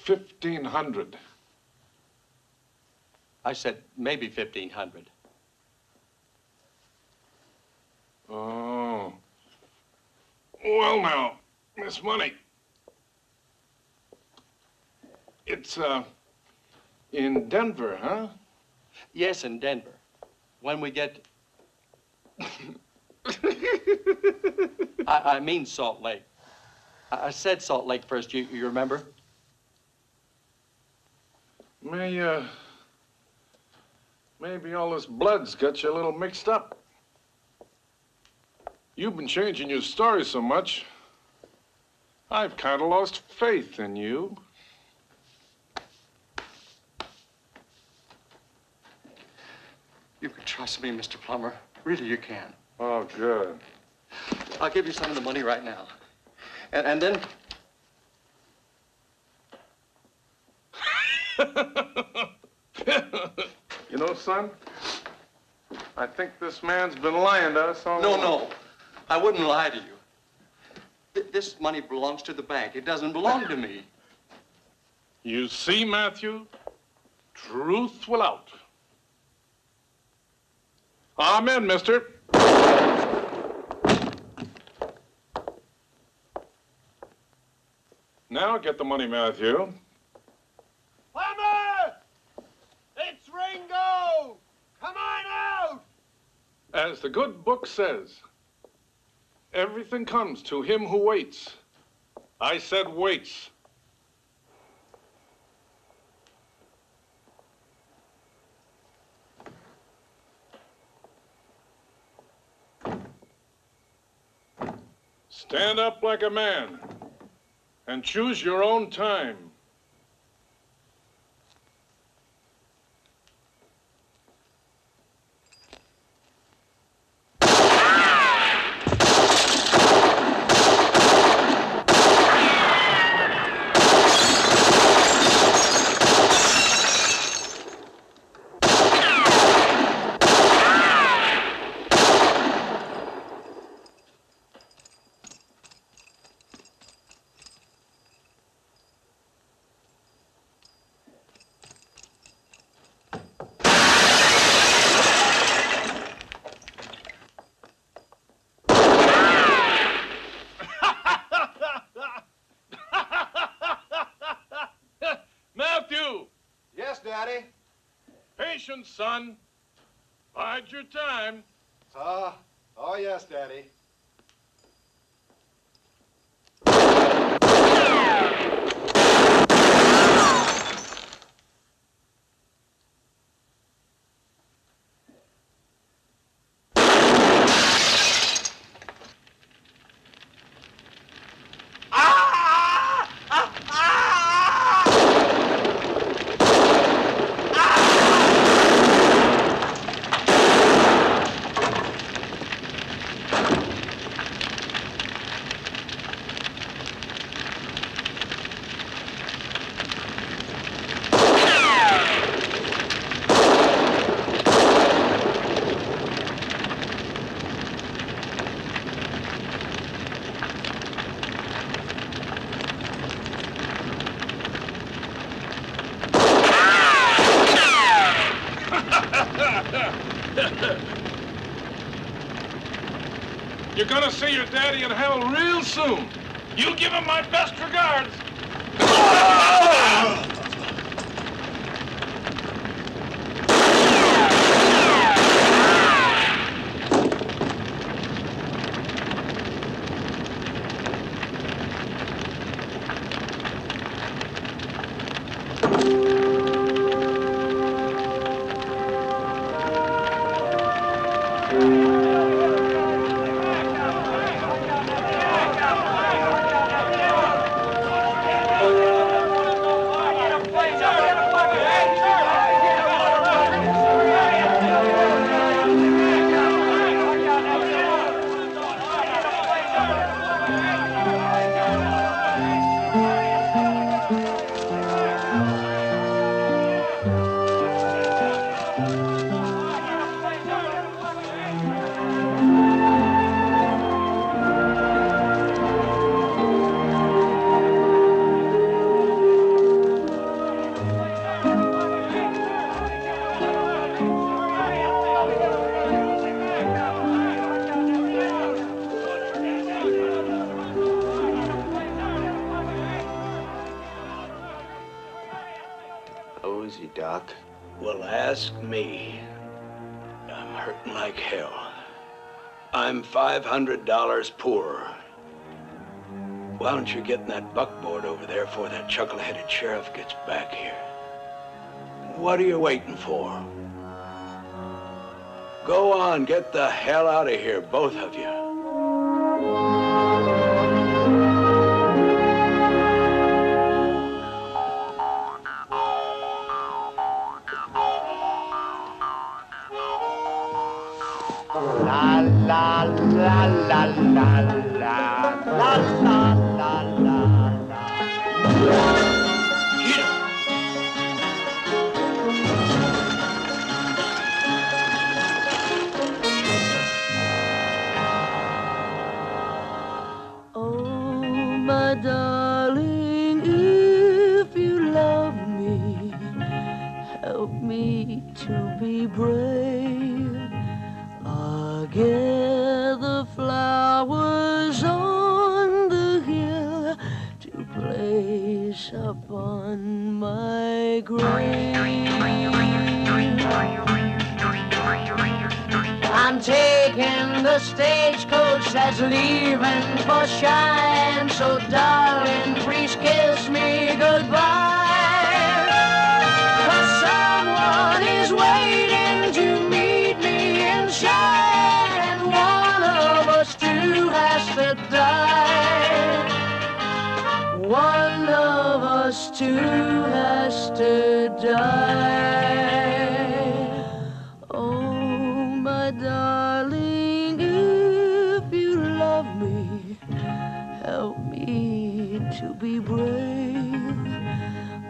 1,500. I said maybe 1,500. Oh. Well, now, Miss Money. It's, in Denver, huh? Yes, in Denver. When we get... I mean Salt Lake. I said Salt Lake first, you remember? Maybe all this blood's got you a little mixed up. You've been changing your story so much, I've kind of lost faith in you. You can trust me, Mr. Plummer. Really, you can. Oh, good. I'll give you some of the money right now. And then... You know, son, I think this man's been lying to us all along. No. I wouldn't lie to you. This money belongs to the bank. It doesn't belong to me. You see, Matthew, truth will out. Amen, mister. Now get the money, Matthew. Plummer! It's Ringo! Come on out! As the good book says, everything comes to him who waits. I said waits. Stand up like a man and choose your own time. Matthew! Yes, Daddy? Patience, son. Bide your time. Oh, yes, Daddy. You're gonna see your daddy in hell real soon. You give him my best regards. How is he, Doc? Well, ask me. I'm hurting like hell. I'm $500 poorer. Why don't you get in that buckboard over there before that chuckle-headed sheriff gets back here? What are you waiting for? Go on, get the hell out of here, both of you. La la la la la la la la la la. Oh, my darling, if you love me, help me to be brave. I'll gather flowers on the hill to place upon my grave. I'm taking the stagecoach that's leaving for Cheyenne, so darling, please kiss me goodbye. 'Cause someone is waiting to meet me in Cheyenne, and one of us two has to die. One of us two has to die. Oh, my darling, if you love me, help me to be brave.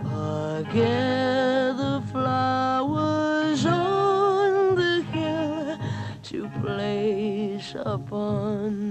I'll gather flowers on the hill to place upon